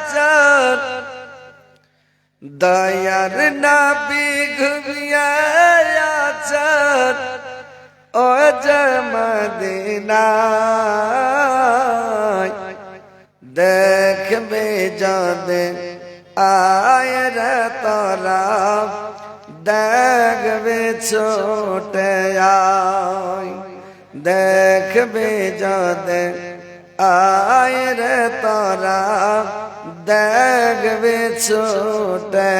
আছেন দয়ার নবী ঘুমিয়ে আছেন ও যে মদিনায় দেখবে যাবে আয় রে তোরা দেখবে ছোটে আয় দেখবে যাবে আয় রে তোরা দেখবে ছোটে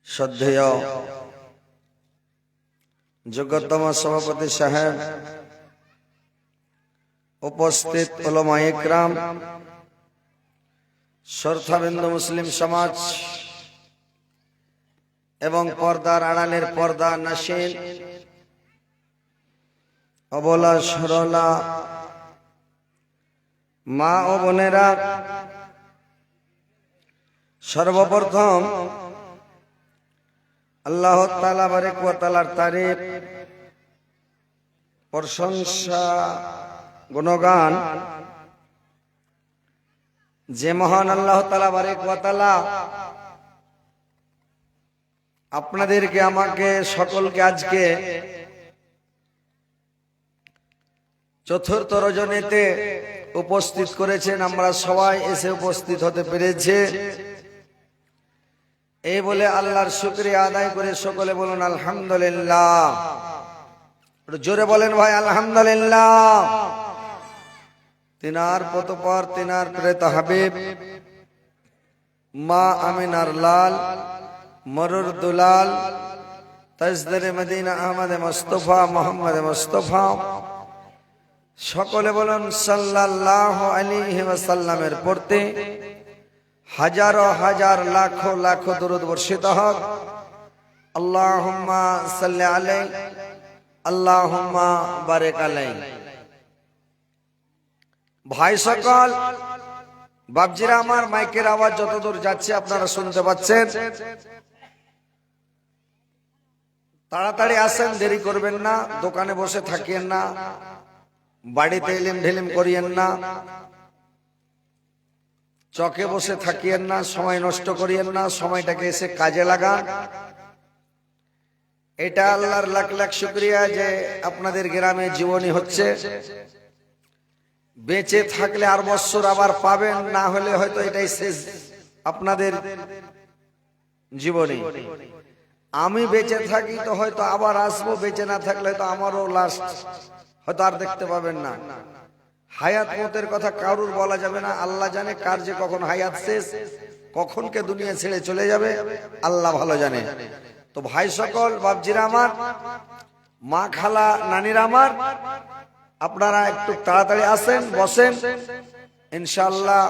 শ্রদ্ধেয় যোগ্যতম সভাপতি সাহেব, উপস্থিত উলামায়ে ইকরাম, শ্রদ্ধাবিন্দু মুসলিম সমাজ এবং পর্দার আড়ালের পর্দা নাশিন অবলা সরলা মা ও বোনেরা, সর্বপ্রথম আল্লাহ তাআলা বারেক ওয়া তাআলার তারিফ, প্রশংসা, গুণগান যে মহান আল্লাহ তাআলা বারেক ওয়া তাআলা আপনাদেরকে আমাকে সকলকে আজকে চতুর্থ রজনীতে উপস্থিত করেছেন। আমরা সবাই এসে উপস্থিত হতে পেরেছে এই বলে আল্লাহর শুকরিয়া আদায় করে সকলে বলুন আলহামদুলিল্লাহ। জোরে বলেন ভাই আলহামদুলিল্লাহ। তিনার পতপর তিনার প্রেত হাবিব মা আমিনার লাল মরুর দুলাল তাজদারে মদিনা আহমদ মুস্তাফা মোহাম্মদ মুস্তাফা, সকলে বলুন সাল্লাল্লাহু আলাইহি ওয়াসাল্লামের পড়তে হাজারো হাজার লাখো লাখো দরুদ বর্ষিত হোক। আল্লাহুম্মা সাল্লি আলাইহি আল্লাহুম্মা বারিক আলাইহি। ভাই সকল, বাপজিরা আমার, মাইকের আওয়াজ যতদূর যাচ্ছে আপনারা শুনতে পাচ্ছেন। তাড়াতাড়ি আসেন, দেরি করবেন না, দোকানে বসে থাকিয়েন না, বাড়িতে এলিম ঢিলিম করিয়েন না, চকে বসে থাকিয়েন না, সময় নষ্ট করিয়েন না, সময়টাকে এসে কাজে লাগান। এটা আল্লাহর লাখ লাখ শুকরিয়া যে আপনাদের গ্রামে জীবনী হচ্ছে। বেঁচে থাকলে আর বছর আবার পাবেন, না হলে হয়তো এটাই শেষ আপনাদের জীবনী। আমি বেঁচে থাকি তো হয়তো আবার আসবো, বেঁচে না থাকলে তো আমারও লাস্ট হয়তো আর দেখতে পাবেন না। হায়াত মতের কথা কারুর বলা যাবে না, আল্লাহ জানে কার যে কখন হায়াত শেষ, কখন কে দুনিয়া ছেড়ে চলে যাবে আল্লাহ ভালো জানে। তো ভাই সকল, বাপজিরা আমার, মা খালা নানিরা আমার, আপনারা একটু তাড়াতাড়ি আসেন, বসেন। ইনশাআল্লাহ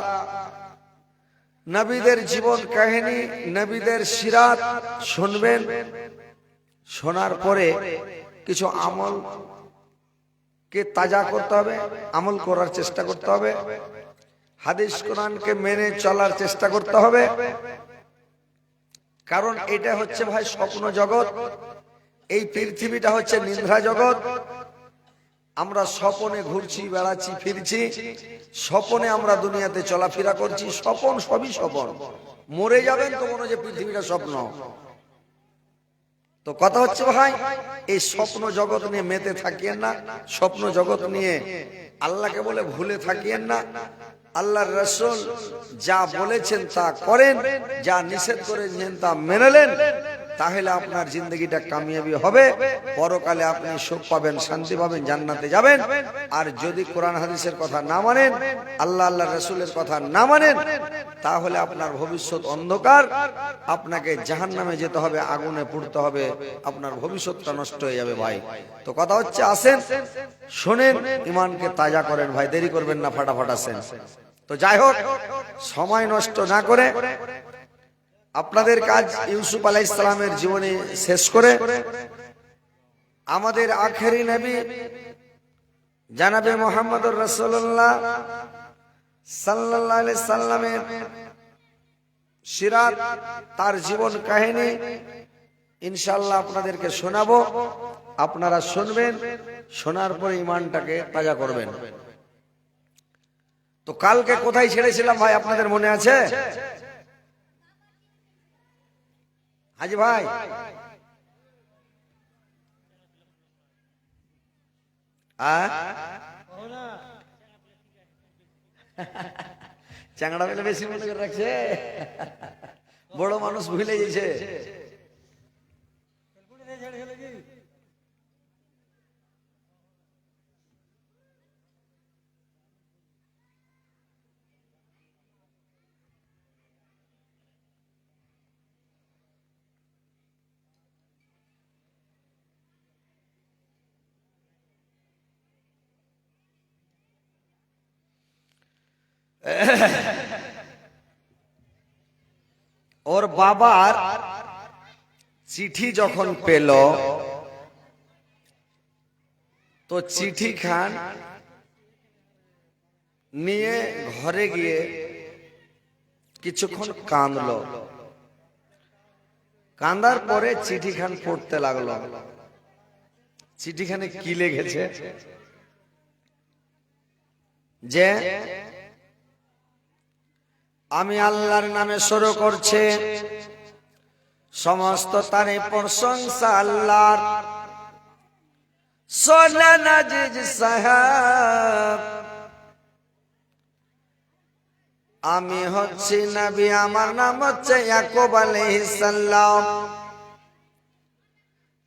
নবীদের জীবন কাহিনী, নবীদের সিরাত শুনবেন। শোনার পরে কিছু আমল কে তাজা করতে হবে, আমল করার চেষ্টা করতে হবে, হাদিস কোরআনকে মেনে চলার চেষ্টা করতে হবে। কারণ এটা হচ্ছে ভাই স্বপ্ন জগৎ, এই পৃথিবীটা হচ্ছে নিদ্রা জগৎ। আমরা স্বপনে ঘুরছি, বেড়াচ্ছি, ফিরছি, স্বপনে আমরা দুনিয়াতে চলাফেরা করছি। স্বপন সবই স্বপন, মরে যাবেন তো মনে যে পৃথিবীটা স্বপ্ন। তো কথা হচ্ছে ভাই, এই স্বপ্ন জগৎ নিয়ে মেতে থাকিয়েন না, স্বপ্ন জগৎ নিয়ে আল্লাহকে বলে ভুলে থাকিয়েন না। আল্লাহর রাসূল যা বলেছেন তা করেন, যা নিষেধ করেছেন তা মেনে নেন, তাহলে আপনার জিন্দগিটা কামিয়াবি হবে। পরকালে আপনি সুখ পাবেন, শান্তি পাবেন, জান্নাতে যাবেন। আর যদি কোরআন হাদিসের কথা না মানেন, আল্লাহ আল্লাহর রাসূলের কথা না মানেন, তাহলে আপনার ভবিষ্যৎ অন্ধকার, আপনাকে জাহান্নামে যেতে হবে, আগুনে পুড়তে হবে, আপনার ভবিষ্যৎটা নষ্ট হয়ে যাবে ভাই। তো কথা হচ্ছে আসেন, শোনেন, ঈমানকে তাজা করেন ভাই, দেরি করবেন না, ফাটাফাট আসেন। তো যাই হোক, সময় নষ্ট না করে আপনাদের কাজ ইউসুফ আলাইহিস সালামের জীবনী শেষ করে আমাদের আখেরি নবী জানাবে মুহাম্মদুর রাসূলুল্লাহ সাল্লাল্লাহু আলাইহি সাল্লামের সিরাত, তার জীবন কাহিনী ইনশাআল্লাহ আপনাদেরকে শোনাবো। আপনারা শুনবেন, শোনার পর ইমানটাকে তাজা করবেন। তো কালকে কোথায় ছেড়েছিলাম ভাই, আপনাদের মনে আছে? হাজি ভাই, চ্যাংড়া বেলে বেশি মনে করে রাখছে, বড় মানুষ ভুলে গেছে। ওর বাবার চিঠি যখন পেল, তো চিঠি খান নিয়ে ঘরে গিয়ে কিছুক্ষণ কাঁদলো। কাঁদার পরে চিঠি খান পড়তে লাগলো। চিঠিখানে কি লিখেছে যে, আমি আল্লাহর নামে শুরু করছে, সমস্ত তারিফ প্রশংসা আল্লাহর। শোনেন আজিজ সাহেব, আমি হচ্ছি নবী, আমার নাম হচ্ছে ইয়াকুব আলাইহিস সালাম।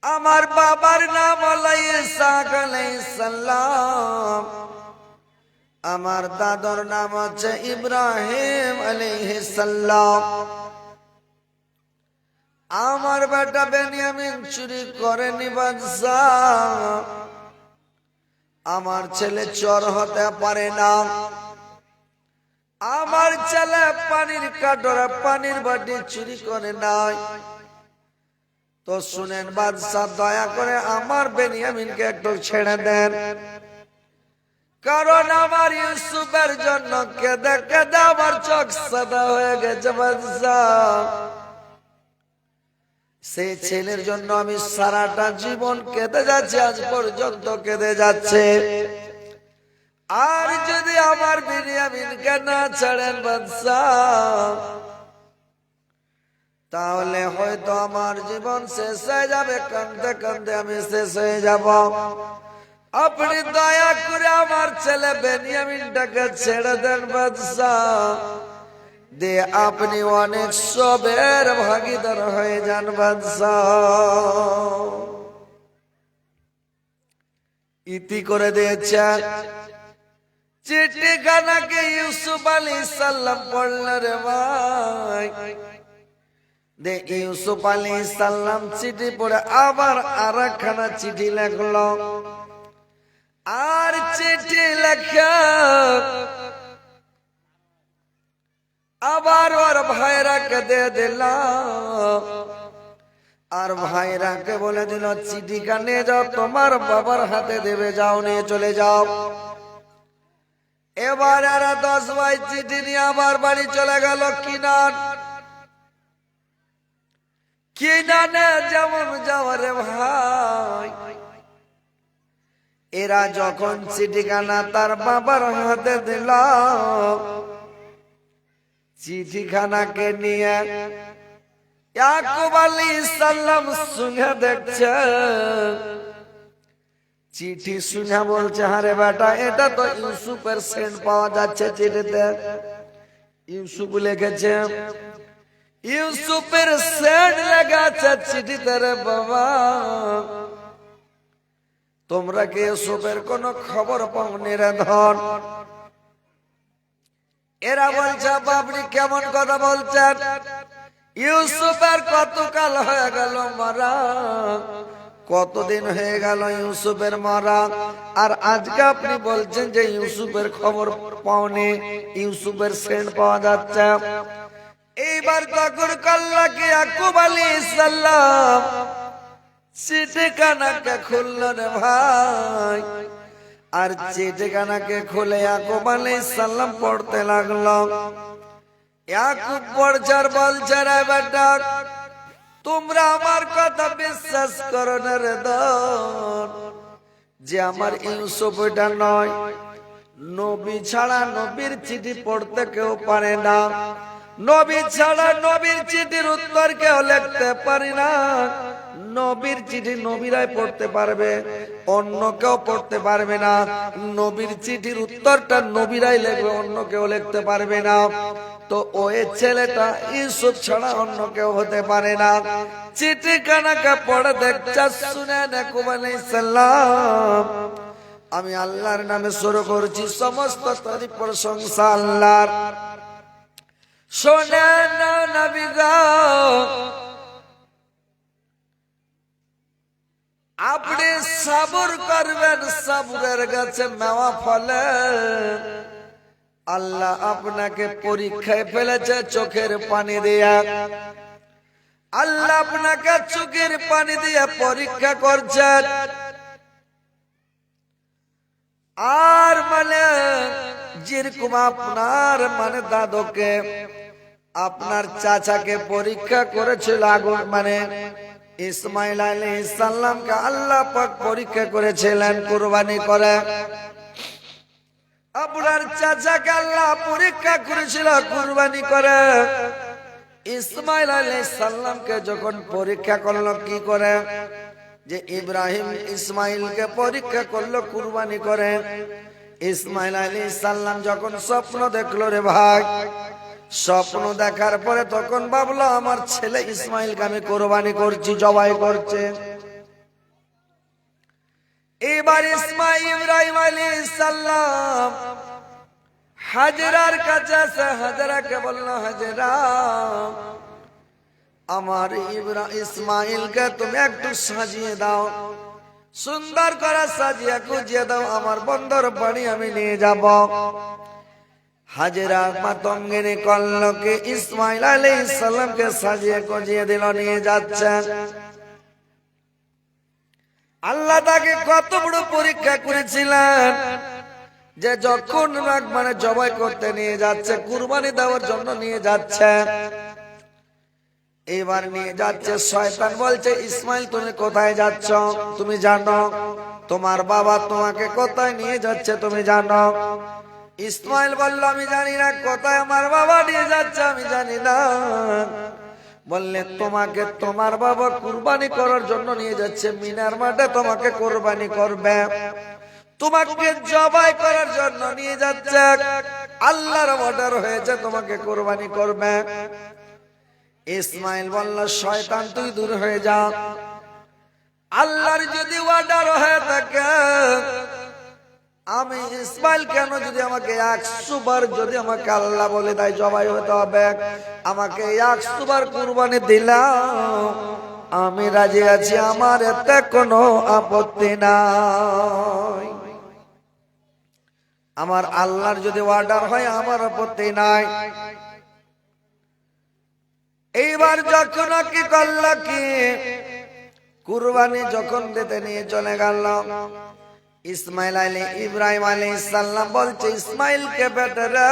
আমার বাবার নাম হলো ইসহাক আলাইহিস সালাম। আমার দাদার নাম হচ্ছে ইব্রাহিম আলাইহিস সালাম। আমার বেটা বেনিয়ামিন চুরি করেনি বাদশাহ। আমার ছেলে চোর হতে পারে না। আমার ছেলে পানির কাটরা, পানির বাটি চুরি করে নাই। তো শুনেন বাদশাহ, দয়া করে আমার বেনিয়ামিনকে একটু ছেড়ে দেন, কারণ আমার ইউসুফের জন্য কেঁদে কেঁদে আমার চোখ সাদা হয়ে গেছে বাদশাহ। সেই ছেলের জন্য আমি সারাটা জীবন কেঁদে যাচ্ছি, আজ পর্যন্ত কেঁদে যাচ্ছে। আর যদি আমার বেনিয়ামিনকে না ছাড়েন বাদশাহ, তাহলে হয়তো আমার জীবন শেষ হয়ে যাবে, কাঁদতে কাঁদতে আমি শেষ হয়ে যাব। আপনি দয়া করে আমার ছেলে বেনিয়ামিনটাকে ছেড়ে দেন বাদশাহ, দে আপনি অনেক সবের ভাগীদার হয়ে যান বাদশাহ। ইতি করে দিয়েছেন। চিঠিখানাকে ইউসুফ আলাইহিস সালাম পড়লেন রে ভাই। দে ইউসুফ আলাইহিস সালাম চিঠি পড়ে আবার আরেকখানা চিঠি লিখলো। আর চিঠি লেখা আবার ওর ভাইরাকে দিয়ে দিল। আর ভাইরাকে বলে দিল, চিঠিটা নিয়ে যাও, তোমার বাবার হাতে দেবে, যাও নিয়ে চলে যাও। এবার এরা 10 ভাই চিঠি নিয়ে আবার বাড়ি চলে গেল। কিনানে যেমন যাওয়ারে ভাই, এরা যখন চিঠিখানা তার বাবার হাতে দিল, চিঠিখানাকে নিয়ে ইয়াকুব আলাইহিস সালাম শুনে দেখছে। চিঠি শুনে বলছে, আরে বেটা, এটা তো ইউসুফের সেন্ট পাওয়া যাচ্ছে চিঠিতে। ইউসুফ লিখেছে, ইউসুফের সেন্ট লেখা আছে চিঠিতে রে বাবা। তোমরা কি ইউসুফের কোন খবর পাওনি রে ধন? এরা বলছে, বাবরি কেমন কথা বলছেন? ইউসুফের কতকাল হয়ে গেল মারা, কতদিন হয়ে গেল ইউসুফের মারা, আর আজকে আপনি বলছেন যে ইউসুফের খবর পাওনি, ইউসুফের সেন্ট পাওয়া যাচ্ছে। এইবার তখন করল কি, ইয়াকুব আলাইহিস সালাম চিঠিখানাকে খুলল রে ভাই। আর চিঠিখানাকে খুলে ইয়াকুব আলাইহিস সালাম পড়তে লাগলো। ইয়াকুব পড়ছার বলছে, রে বেটা, তোমরা আমার কথা বিশ্বাস করো না রে দন, যে আমার ইউসুফ এটা নয়। নবী ছাড়া নবীর চিঠি পড়তে কেউ পারে না, নবী ছাড়া নবীর চিঠির উত্তর কেউ লিখতে পারে না। নবীর চিঠি নবীরাই পড়তে পারবে, অন্য কেউ পড়তে পারবে না। নবীর চিঠির উত্তরটা নবীরাই লিখবে, অন্য কেউ লিখতে পারবে না। তো ওই ছেলেটা ইউসুফ ছাড়া অন্য কেউ হতে পারে না। চিঠি কানাকে পড়ে দেখছে, শুনে ইয়াকুব আলাইহিস সালাম, আমি আল্লাহর নামে শুরু করছি, সমস্ত তারিফ প্রশংসা আল্লাহর। শোনেন না নবী গো, আপনি সবর করবেন, সবরের গাছে মেওয়া ফলে। আল্লাহ আপনাকে পরীক্ষায় ফেলেছে চোখের পানি দিয়া, আল্লাহ আপনাকে চোখের পানি দিয়ে পরীক্ষা করছেন। আর মানে যেরকম আপনার মানে দাদুকে, আপনার চাচাকে পরীক্ষা করেছিল আগুন, মানে ইসমাইল আলাইহিস সালামকে আল্লাহ পাক পরীক্ষা করেছিলেন কুরবানি করে। আপনার চাচাকে আল্লাহ পরীক্ষা করেছিল কুরবানি করে। ইসমাইল আলাইহিস সালামকে যখন পরীক্ষা করলো কি করে, যে ইব্রাহিম ইসমাইলকে পরীক্ষা করলো কুরবানি করে। ইসমাইল আলাইহিস সালাম যখন স্বপ্ন দেখলো রে ভাই, স্বপ্ন দেখার পরে তখন ভাবলো আমার ছেলে ইসমাইলকে আমি কোরবানি করছি, জবাই করছে। এবার ইব্রাহিম আলাইহিস সালাম হাজরার কাছে আসে, হাজরাকে বলল, হাজরা আমার ইসমাইলকে তুমি একটু সাজিয়ে দাও, সুন্দর করে সাজিয়ে গুজিয়ে দাও, আমার বন্দর বাড়ি আমি নিয়ে যাব। হাজরা মাতঙ্গিনী করলো কি, ইসমাইল আলাইহিস সালামকে সাজিয়ে গুজিয়ে দিল, নিয়ে যাচ্ছে। আল্লাহ তাকে কত বড় পরীক্ষা করেছিলেন, যে যখন মানে জবাই করতে নিয়ে যাচ্ছে, কুরবানি দেওয়ার জন্য নিয়ে যাচ্ছে, এবার নিয়ে যাচ্ছে, শয়তান বলছে, ইসমাইল তুমি কোথায় যাচ্ছ তুমি জানো? তোমার বাবা তোমাকে কোথায় নিয়ে যাচ্ছে তুমি জানো? ইসমাইল বলল, আমি জানি না কোথায় আমার বাবা নিয়ে যাচ্ছে, আমি জানি না। বললে, তোমাকে তোমার বাবা কুরবানি করার জন্য নিয়ে যাচ্ছে, মিনার মাঠে তোমাকে কুরবানি করবে, তোমাকে জবাই করার জন্য নিয়ে যাচ্ছে, আল্লাহর অর্ডার হয়েছে তোমাকে কুরবানি করবে। ইসমাইল বলল, শয়তান তুই দূর হয়ে যা, আল্লাহর যদি অর্ডার হয়ে থাকে, আমি ইসমাইল কেন, যদি আমাকে 100 বার যদি আমাকে আল্লাহ বলে দেয় জবাই হতে হবে, আমাকে 100 বার কুরবানি দিলাম, আমি রাজি আছি, আমার এতে কোনো আপত্তি নাই। আমার আল্লাহর যদি অর্ডার হয় আমার আপত্তি নাই। এইবার যখন কি করল কি, কুরবানি যখন দিতে নিয়ে চলে গেল, ইসমাইল ইব্রাহিম আলাইহিস সালাম বলছে, ইসমাইলকে বেটারা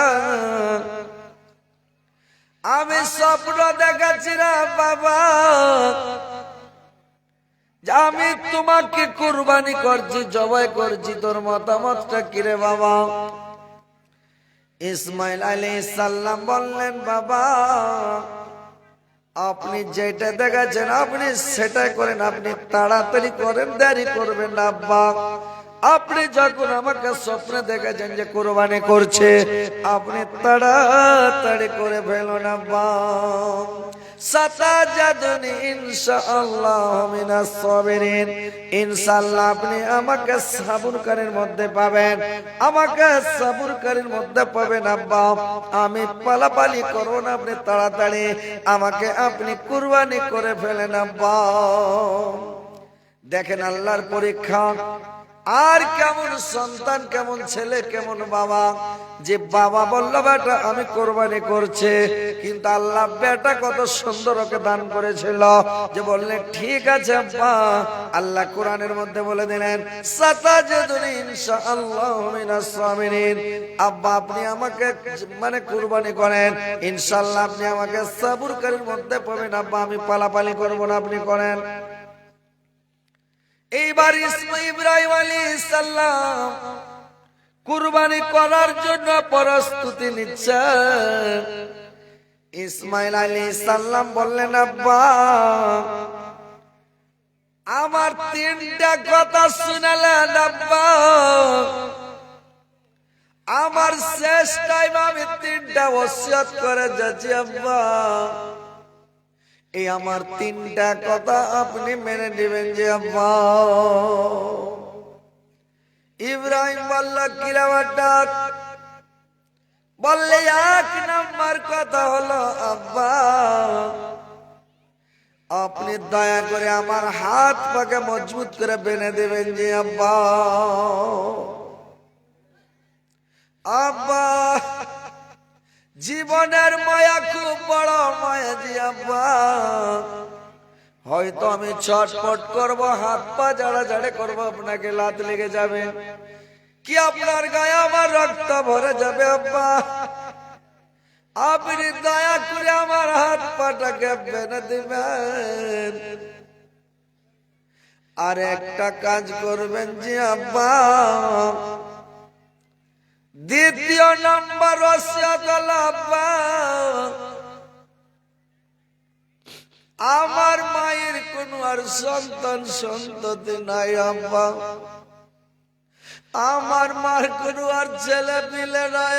আমি স্বপ্ন দেখাচ্ছি না বাবা, আমি তোমাকে কুরবানি করছি, জবাই করছি, তোর মতামতটা কি রে বাবা? ইসমাইল আলাইহিস সালাম বললেন, বাবা আপনি যেটা দেখাচ্ছেন আপনি সেটাই করেন, আপনি তাড়াতাড়ি করেন, দেরি করবেন না আব্বা। আপনি যখন আমাকে স্বপ্নে দেখেছেন যে কুরবানি করছে, আপনি তাড়াতাড়ি করে ফেলুন আব্বা। সাতাজাদুনি ইনশাআল্লাহ মিনাস সাবিরিন, ইনশাআল্লাহ আপনি আমাকে সবরকারীর মধ্যে পাবেন, আমাকে সবরকারীর মধ্যে পাবেন আব্বা। আমি পালাপালি করব না, আপনি তাড়াতাড়ি আমাকে আপনি কুরবানি করে ফেলেন আব্বা। দেখেন আল্লাহর পরীক্ষা, আর কেমন সন্তান, কেমন ছেলে, কেমন বাবা, যে বাবা বলল বেটা আমি কোরবানি করছে, কিন্তু আল্লাহ বেটা কত সুন্দর ওকে দান করেছিল, যে বললেন ঠিক আছে আব্বা। আল্লাহ কোরআনের মধ্যে বলে দিলেন সাতাজিদুনি ইনশাআল্লাহু মিনাস সাবিরিন, আব্বা আপনি আমাকে মানে কুরবানি করেন, ইনশাআল্লাহ আপনি আমাকে সবরকারীর মধ্যে পাবেন। আব্বা আমি পালাপালি করব না, আপনি করেন। এইবার ইব্রাহিম আলাইহিস সালাম কুরবানি করার জন্য প্রস্তুতি নিচ্ছেন। ইসমাইল আলাইহিস সালাম বললেন আব্বা আমার তিনটা কথা শুনালেন আব্বা, আমার শেষ টাইম আমি তিনটা ওসিয়ত করে যাচ্ছি আব্বা, এই আমার তিনটা কথা আপনি মেনে নেবেন যে আব্বা। ইব্রাহিম বলল কিরা বেটা, বললে এক নাম্বার কথা হলো আব্বা আপনি দয়া করে আমার হাত পাকে মজবুত করে বেঁধে দেবেন যে আব্বা। আব্বা জীবনের মায়া খুব বড় মায়া জি আব্বা, হয়তো আমি ছটফট করব, হাত পা জাড়াজাড়ি করব, আপনাকে লাত লেগে যাবে, কি আপনার গায়ে আমার রক্ত ভরে যাবে আব্বা, আপনি দয়া করে আমার হাত পাটাকে বেঁধে দিবেন। আর একটা কাজ করবেন জি আব্বা, দ্বিতীয় নাম্বার ওসিয়ত হলো আব্বা আমার মায়ের কোন আর সন্তান সন্ততি নাই আব্বা, আমার মার কোন আর ছেলে পিলে নাই,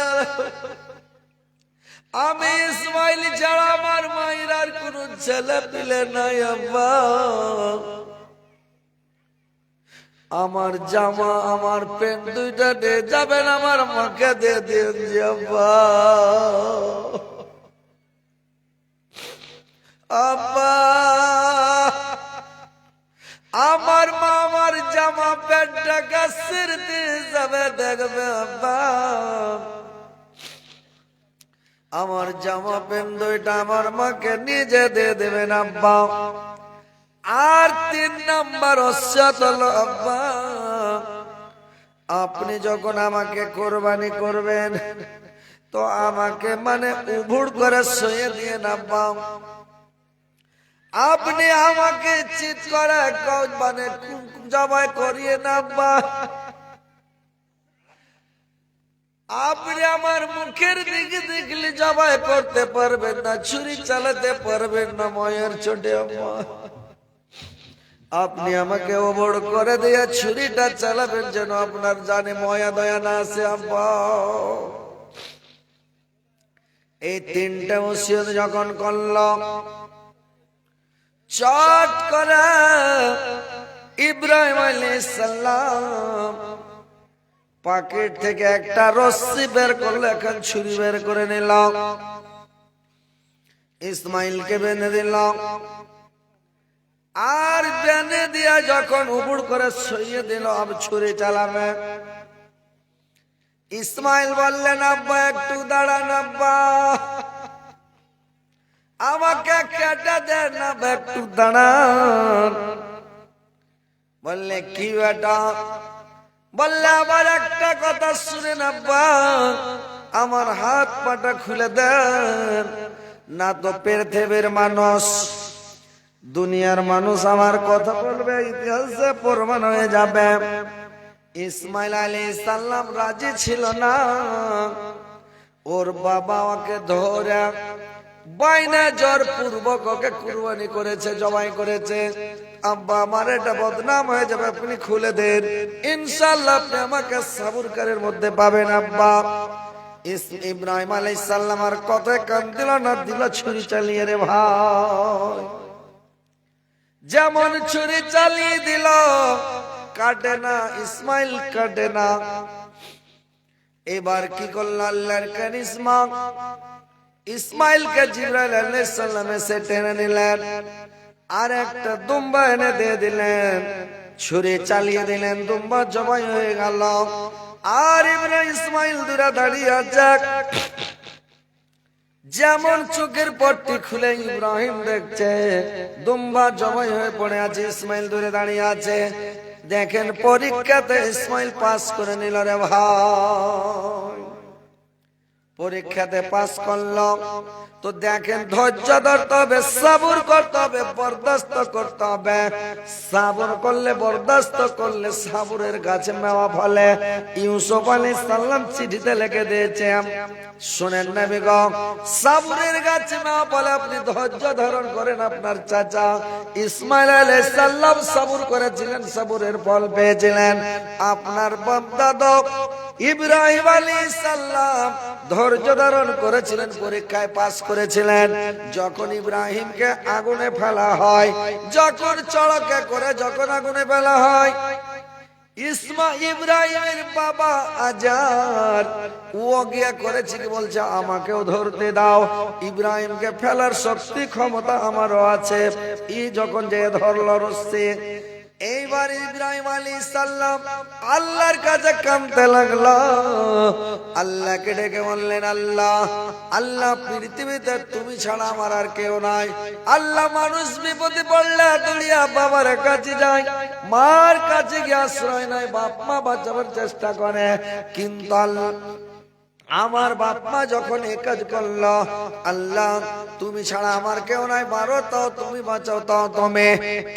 আমি ইসমাইল ছাড়া আমার মায়ের আর কোন ছেলে পিলে নাই আব্বা, আমার জামা আমার প্যান্ট দুইটা দিয়ে যাবেন আমার মাকে দিয়ে দিন জি আব্বা। আব্বা আমার মা আমার জামা প্যান্টটা গাছের দিয়ে যাবে দেখবে আব্বা, আমার জামা প্যান্ট দুইটা আমার মাকে নিজে দিয়ে দেবেন আব্বা। আর তিন নাম্বার ওসিয়ত হলো আব্বা আপনি যখন আমাকে কোরবানি করবেন তো আমাকে মানে উভুড় করে শুয়ে দিয়ে আব্বা, আপনি আমাকে চিৎ করে মানে জবাই করিয়ে না আব্বা, আপনি আমার মুখের দিকে দেখলে জবাই করতে পারবেন না, ছুরি চালাতে পারবেন না ময়ের ছোটে আব্বা, আপনি আমাকে ওবড় করে দিয়ে ছুরিটা চালাবেন যেন আপনার জানে ময়া দয়া না আছে আব্বা। এই তিনটা ওসিয়ত যখন করল চট করে ইব্রাহিম আলাইহিস সালাম পকেট থেকে একটা রস্সি বের করলো, এখন ছুরি বের করে নিল, ইসমাইলকে বেঁধে দিল, আর বেঁধে দিয়া যখন উবুড় করে শুইয়ে দিল আমি ছুরি চালাবে। ইসমাইল বললেন আব্বা একটু দাঁড়ান আব্বা, আমাকে কেটে দেন না, একটু দাঁড়ান। বললে কি বেটা, বললে আবার একটা কথা শুনেন আব্বা, আমার হাত পাটা খুলে দেন না তো পৃথিবীর মানুষ দুনিয়ার মানুষ আমার কথা বলবে, ইতিহাসে প্রমাণ হয়ে যাবে। ইসমাইল আলাইহিস সালাম রাজি ছিল না, ওর বাবা ওকে ধরে বাইনা জোর পূর্বক ওকে কুরবানি করেছে, জবাই করেছে। আব্বা আমার এটা বদনাম হয়ে যাবে, আপনি খুলে দেন, ইনশাআল্লাহ আপনি আমাকে সবরকারের মধ্যে পাবেন আব্বা। ইব্রাহিম আলাইহিস সালাম আর কথায় কান দিল না, দিল ছুরি চালিয়ে রে ভাই, যেমন ছুরি চালিয়ে দিল কাটে না, ইসমাইল কাটে না। এবার কি করল আল্লাহর কারিশমা, ইসমাইলকে জিবরাইল আলাইহিস সালাম এসে টেনে নিলেন আর একটা দুম্বা এনে দিয়ে দিলেন। ছুরি চালিয়ে দিলেন, দুম্বা জবাই হয়ে গেল। আর ইব্রাহিম ইসমাইল দূরে দাঁড়িয়ে আছে। যেমন চোখের পট্টি খুলে ইব্রাহিম দেখছে দুম্বা জবাই হয়ে পড়ে আছে, ইসমাইল দূরে দাঁড়িয়ে আছে। দেখেন পরীক্ষাতে ইসমাইল পাস করে নিল রে ভাই, পরীক্ষাতে পাস করলো। তো দেখেন ধৈর্য ধরতে হবে, সবর করতে হবে, বরদাস্ত করতে হবে। সবর করলে, বরদাস্ত করলে সবরের গাছে মেওয়া ফলে। ইউসুফ আলাইহিস সালাম চিঠিতে লিখে দিয়েছে, শুনেন নবী গো, সবরের গাছে মেওয়া ফলে। আপনি ধৈর্য ধারণ করেন। আপনার চাচা ইসমাইল আলাইহিস সালাম সবর করেছিলেন, সবরের ফল পেয়েছিলেন। আপনার বাপ-দাদা ইব্রাহিম আলাইহিস সালাম ধৈর্য ধারণ করেছিলেন, পরীক্ষায় পাস করেছিলেন। যখন ইব্রাহিমকে আগুনে ফেলা হয়, যখন চড়কে করে যখন আগুনে ফেলা হয়, ইব্রাহিমের বাবা আজার ও গিয়া করেছে কি, বলছে আমাকেও ধরতে দাও, ইব্রাহিমকে ফেলার শক্তি ক্ষমতা আমারও আছে। ই যখন যে ধরল রস্সি, এইবার ইব্রাহিম আলাইহিস সালাম আল্লাহর কাছে কাঁদতে লাগলো, আল্লাহকে ডেকে বললেন, আল্লাহ, আল্লাহ পৃথিবীতে তুমি ছাড়া আমার আর কেউ নাই। আল্লাহ, মানুষ বিপদে পড়লে দুনিয়া বাবার কাছে যায়, মার কাছে গিয়ে আশ্রয় নাই, বাপ মা বাঁচাবার চেষ্টা করে, কিন্তু আল্লাহ আমার বাপ মা যখন এই কাজ করলো, আল্লাহ তুমি ছাড়া আমার কেউ নাই, মারো তো তুমি, বাঁচাও তো তুমি।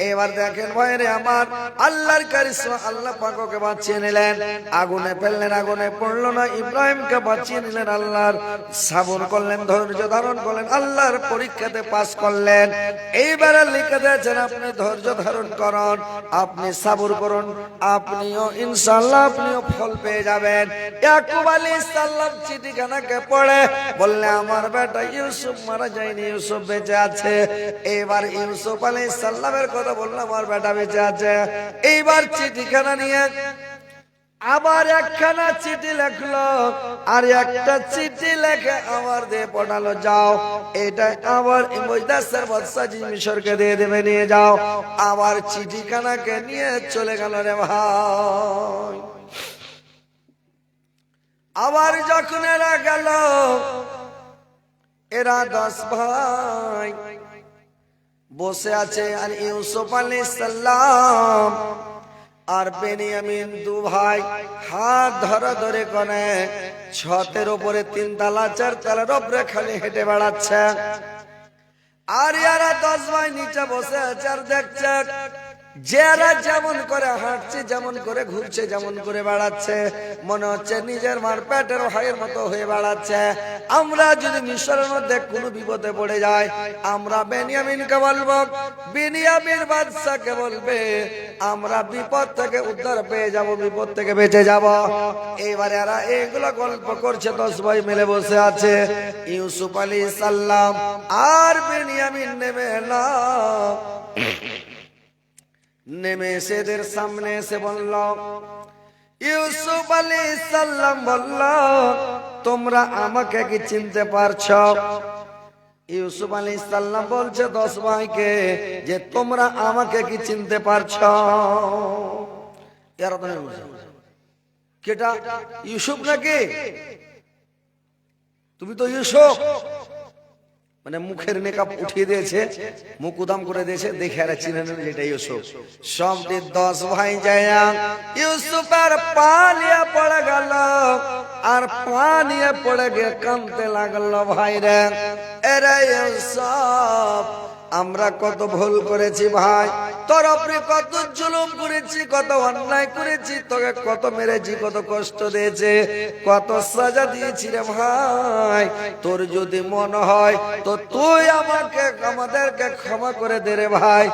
এবার দেখেন ভাইরে আমার, আল্লাহর কারিশমা, আল্লাহ পাককে বাঁচিয়ে নিলেন, আগুনে ফেললেন, আগুনে পড়লো না, ইব্রাহিমকে বাঁচিয়ে নিলেন। আল্লাহর সবর করলেন, ধৈর্য ধারণ করলেন, আল্লাহর পরীক্ষাতে পাস করলেন। এইবারে লিখে দিয়েছেন, আপনি ধৈর্য ধারণ করুন, আপনি সবর করুন, আপনিও ইনশাআল্লাহ আপনিও ফল পেয়ে যাবেন। ইয়াকুব আলাইহিস সালাম চিঠিখানাকে পড়ে বললে, আমার বেটা ইউসুফ মারা যায়নি, ইউসুফ বেঁচে আছে। এবার ইউসুফ আলাইহিস সালামের কথা বললো, আমার বেটা বেঁচে আছে। এইবার চিঠিখানা নিয়ে আবার একখানা চিঠি লেখলো, আর একটা চিঠি লেখে আবার দিয়ে পড়ালো, যাও এটা আবার মুদাসসির বাদশাহ মিশরকে দিয়ে দেবে, নিয়ে যাও। আবার চিঠিখানাকে নিয়ে চলে গেল রে ভাই। আবার যখন এরা গেল, এরা 10 ভাই বসে আছে, আর ইউসুফ আলাইহিস সালাম আর বেনিয়ামিন 2 ভাই হাত ধরে ধরে কোনে ছতের উপরে 3 তলা 4 তলার উপরে খালি হেঁটে বেড়াচ্ছে। আর এরা 10 ভাই নিচে বসে আছে আর দেখছে যারা যেমন করে হাঁটছে, যেমন করে ঘুরছে, যেমন করে বেড়াচ্ছে, মনে হচ্ছে নিজের মার পেটের ভাইয়ের মতো হয়ে বেড়াচ্ছে। আমরা যদি মিশরের মধ্যে কোনো বিপদে পড়ে যাই, আমরা বেনিয়ামিনকে বলবো, বেনিয়ামিন বাদশাকে বলবে, আমরা বিপদ থেকে উদ্ধার পেয়ে যাব, বিপদ থেকে বেঁচে যাব। এবারে এরা এইগুলো গল্প করছে, 10 ভাই মিলে বসে আছে। ইউসুফ আলাইহিস সালাম আর বেনিয়ামিন নেমে এলো, নেমে এদের সামনে এসে বলল, ইউসুফ আলাইহিস সালাম বলল, তোমরা আমাকে কি চিনতে পারছো? ইউসুফ আলাইহিস সালাম বলছে 10 ভাইকে যে তোমরা আমাকে কি চিনতে পারছো? এরা তো কেটা ইউসুফ নাকি? তুমি তো ইউসুফ, মানে মুখের মেকআপ উঠিয়ে দিয়েছে, মুখ উদাম করে দিয়েছে, দেখে আর চিনে নেন যেটা ইউসুফ। সব 10 ভাই যায় ইউসুফের পা নিয়ে পড়ে গেল, আর পা নিয়ে পড়ে গিয়ে কাঁদতে লাগলো, ভাই রে, এরে ইউসুফ, আমরা কত ভুল করেছি ভাই, তোর উপরে কত জুলুম করেছি, কত অন্যায় করেছি, তোকে কত মেরেছি, কত কষ্ট দিয়েছে, কত সাজা দিয়েছি রে ভাই। তোর যদি মন হয় তো তুই আমাদেরকে ক্ষমা করে দে রে ভাই।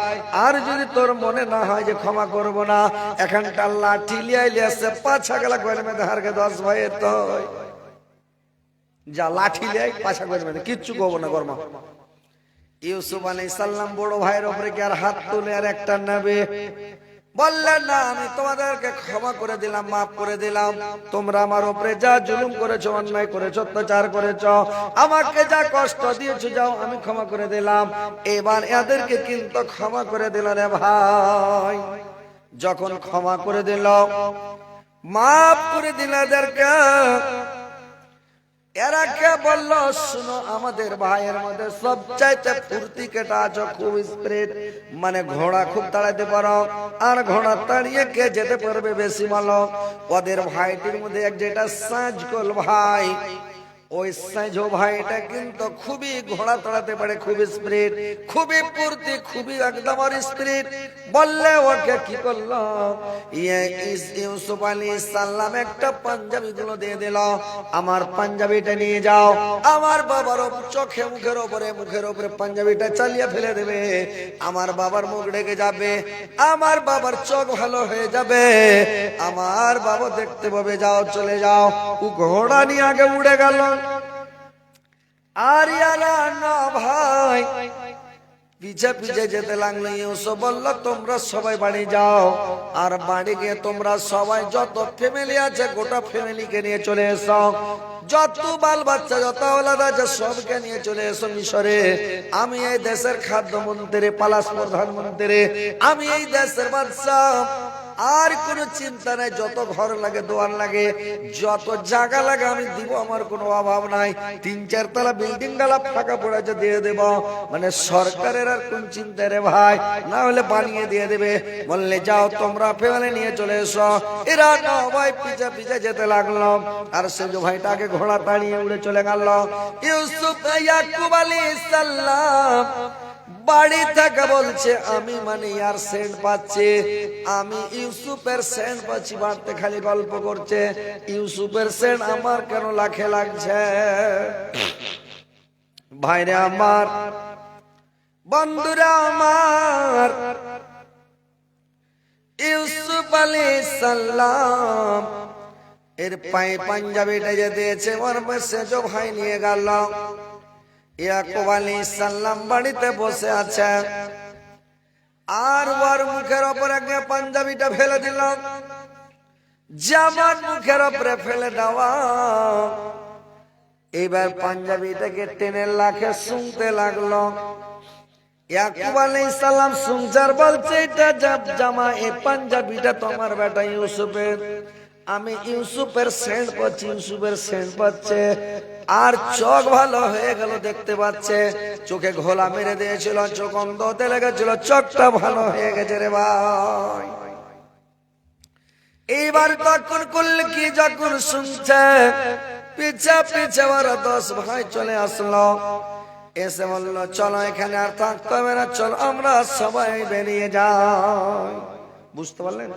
আর যদি তোর মনে না হয় যে ক্ষমা করব না, এখানটা লাঠি লিয়ে আসছে, পাছা গেলা করে মেয়েদের হারকে 10 ভাইয়ের তো যা লাঠি লিয়ে পাছা করে মেয়েদের কিচ্ছু করবো না কর্মা। ইউসুফ আলাইহিস সালাম বড় ভাইয়ের উপরে কি আর হাত তুলে আর একটা নেবে? বললেন না, আমি তোমাদেরকে ক্ষমা করে দিলাম, মাফ করে দিলাম। তোমরা আমার উপরে যা জুলুম করেছো, অন্যায় করেছো, অত্যাচার করেছো, আমাকে যা কষ্ট দিয়েছো, যাও আমি ক্ষমা করে দিলাম। এবার এদেরকে কিন্তু ক্ষমা করে দিল রে ভাই। যখন ক্ষমা করে দিল, মাফ করে দিল এদেরকে, এরা কে বলল, শুনো আমাদের ভাইয়ের মধ্যে সবচাইতে ফুর্তি কেটা আছে, খুব স্পিরিট, মানে ঘোড়া খুব তাড়াইতে পারো, আর ঘোড়া তাড়িয়ে কে যেতে পারবে বেশি ভালো। ওদের ভাইটির মধ্যে এক যেটা সাজকল ভাই, ওই সাইজো ভাইটা কিন্তু খুবই ঘোড়া তাড়াতে পারে, খুবই স্পিরিট, খুবই ফুর্তি, খুবই একদম আর স্পিরিট। বললে ওকে কি করলো, ইউসুফ আলাইহিস সালাম একটা পাঞ্জাবি গুলো দিয়ে দিল, আমার পাঞ্জাবিটা নিয়ে যাও, আমার বাবার চোখে মুখের উপরে পাঞ্জাবিটা চালিয়ে ফেলে দেবে, আমার বাবার মুখ ঢেকে যাবে, আমার বাবার চোখ ভালো হয়ে যাবে, আমার বাবা দেখতে পাবে, যাও চলে যাও। ও ঘোড়া নিয়ে আগে উড়ে গেল। আর না ভাই পিছে পিছে যেতে লাগলো। ইউসুফ বলল, তোমরা সবাই বাড়ি যাও, আর বাড়ি গিয়ে তোমরা সবাই যত ফ্যামিলি আছে গোটা ফ্যামিলিকে নিয়ে চলে এসো, যত বাল বাচ্চা যত ওলাদ আছে সবকে নিয়ে চলে এসো মিশরে। আমি এই দেশের খাদ্যমন্ত্রী, পালাস প্রধানমন্ত্রী, আমি এই দেশের বাদশা, আর কোন চিন্তা নাই, যত ঘর লাগে দোয়ার লাগে যত জায়গা লাগে আমি দিব, আমার কোনো অভাব নাই। 3-4 তলা বিল্ডিং গালা ফাঁকা পড়েছে দিয়ে দেব, মানে সরকারের আর কোন চিন্তা রে ভাই, না হলে বানিয়ে দিয়ে দেবে। বললে যাও তোমরা ফেলে নিয়ে চলে এসো। এরা না ভাই পিছে পিছে যেতে লাগলো, আর সে যে ভাইটাকে ঘোড়া তাড়িয়ে উড়ে চলে গেল। ইউসুফ ইয়াকুব আলাইহিস সালাম বাড়ি থেকে বলছে, আমি মানে ইয়ার সেন্ট পাচ্ছি, আমি ইউসুফের সেন্ট পাচ্ছি, বাড়তে খালি গল্প করছে, ইউসুফের সেন্ট আমার কেন লাখে লাগছে। ভাইরে আমার, বন্ধুরা আমার, ইউসুফ আলাইহিস সালাম এর পায়ে পাঞ্জাবিটা যে দিয়েছে, ওর মেসেজ ভাই নিয়ে গেল। ইয়াকুব আলাইহিস সালাম বাড়িতে বসে আছে, আর ওর মুখের উপর একটা পাঞ্জাবিটা ফেলে দিল, জামার মুখের উপরে ফেলে দেওয়া। এবার পাঞ্জাবিটাকে টেনে লাখে শুনতে লাগলো। ইয়াকুব আলাইহিস সালাম শুনছার বলছে, এটা জামা, এই পাঞ্জাবিটা তোমার বেটা ইউসুফের, আমি ইউসুফের সেন্ট পাচ্ছি, ইউসুফের সেন্ট পাচ্ছে, আর চোখ ভালো হয়ে গেল, দেখতে পাচ্ছে। চোখে ঘোলা মেরে দিয়েছিল, চোখ অন্ধ হতে লেগেছিল, চোখটা ভালো হয়ে গেছে রে ভাই। এইবার তখন করলে কি, যখন শুনছে পিছে পিছে ওরা 10 ভাই চলে আসলো, এসে বললো, চলো এখানে আর থাকতে হবে না, চলো আমরা সবাই বেরিয়ে যাই। বুঝতে পারলেন,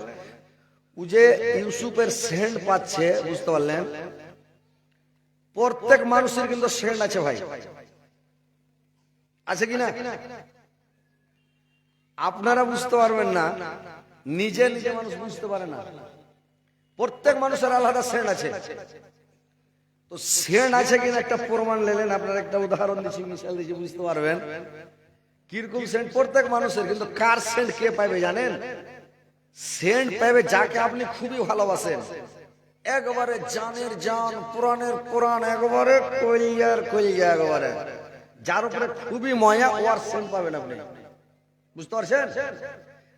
ও যে ইউসুফের সেন্ট পাচ্ছে, বুঝতে পারলেন, প্রত্যেক মানুষের কিন্তু সেন্ট আছে ভাই, আছে কিনা? আপনারা বুঝতে পারবেন না, নিজে নিজে মানুষ বুঝতে পারে না, প্রত্যেক মানুষের আলাদা সেন্ট আছে। তো সেন্ট আছে কিনা একটা প্রমাণ নিলেন, আপনার একটা উদাহরণ দিচ্ছি, মিশাল দিচ্ছি, বুঝতে পারবেন কিরকম সেন্ট প্রত্যেক মানুষের। কিন্তু কার সেন্ট কে পাইবে জানেন? সেন্ট পাইবে যাকে আপনি খুবই ভালোবাসেন, একবারে জানের জান, পুরাণের পুরাণ, একবারে কলিয়ার কলিয়া, একবারে যার উপরে খুবই ময়া, ওর সেন্ট পাবেন আপনি, বুঝতে পারছেন?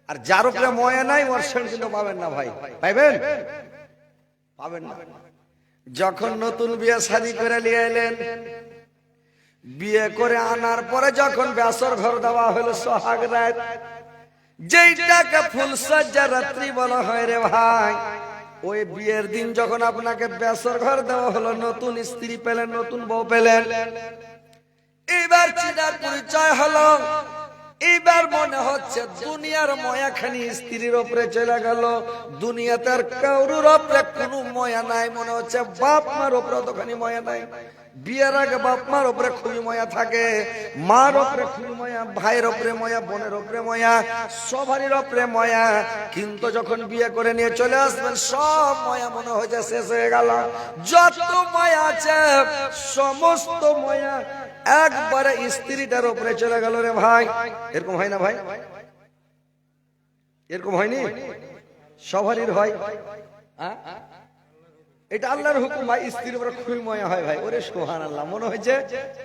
আর যার উপরে ময়া নাই, ওর সেন্ট কিন্তু পাবেন না ভাই, পাইবেন? পাবেন না। যখন নতুন বিয়ে শাদী করে নিয়ে এলেন, বিয়ে করে আনার পরে যখন বেসর ঘর দেওয়া হলো, সোহাগ রাত, যেইটাকে ফুলসজ্জা রাত্রি বলা হয় রে ভাই, ওই বিয়ের দিন যখন আপনাকে বেসর ঘর দেওয়া হলো, নতুন স্ত্রী পেলেন, নতুন বউ পেলেন, এবার চিনার পরিচয় হলো। এবার মনে হচ্ছে দুনিয়ার ময়াখানি স্ত্রীর উপরে চলে গেল, দুনিয়াতে আর কারোর উপরে কোনো ময়া নাই, মনে হচ্ছে বাপ মার উপরে তখনই ময়া নাই। বিয়ের আগে বাপ মার উপরে খুবই ময়া থাকে, মার উপরে খুবই ময়া, ভাইয়ের উপরে ময়া, বোনের উপরে ময়া, সবারই উপরে ময়া। কিন্তু যখন বিয়ে করে নিয়ে চলে আসবেন, সব ময়া মনে হচ্ছে শেষ হয়ে গেল। যত ময়া আছে সমস্ত ময়া একবারে স্ত্রীটার উপরে চলে গেল রে ভাই। এরকম হয় না ভাই? এরকম হয়নি? সবারই হয়। এটা আল্লাহর হুকুম ভাই, স্ত্রীর উপরে খুবই ময়া হয় ভাই। ওরে সুবহানাল্লাহ, মনে হয়েছে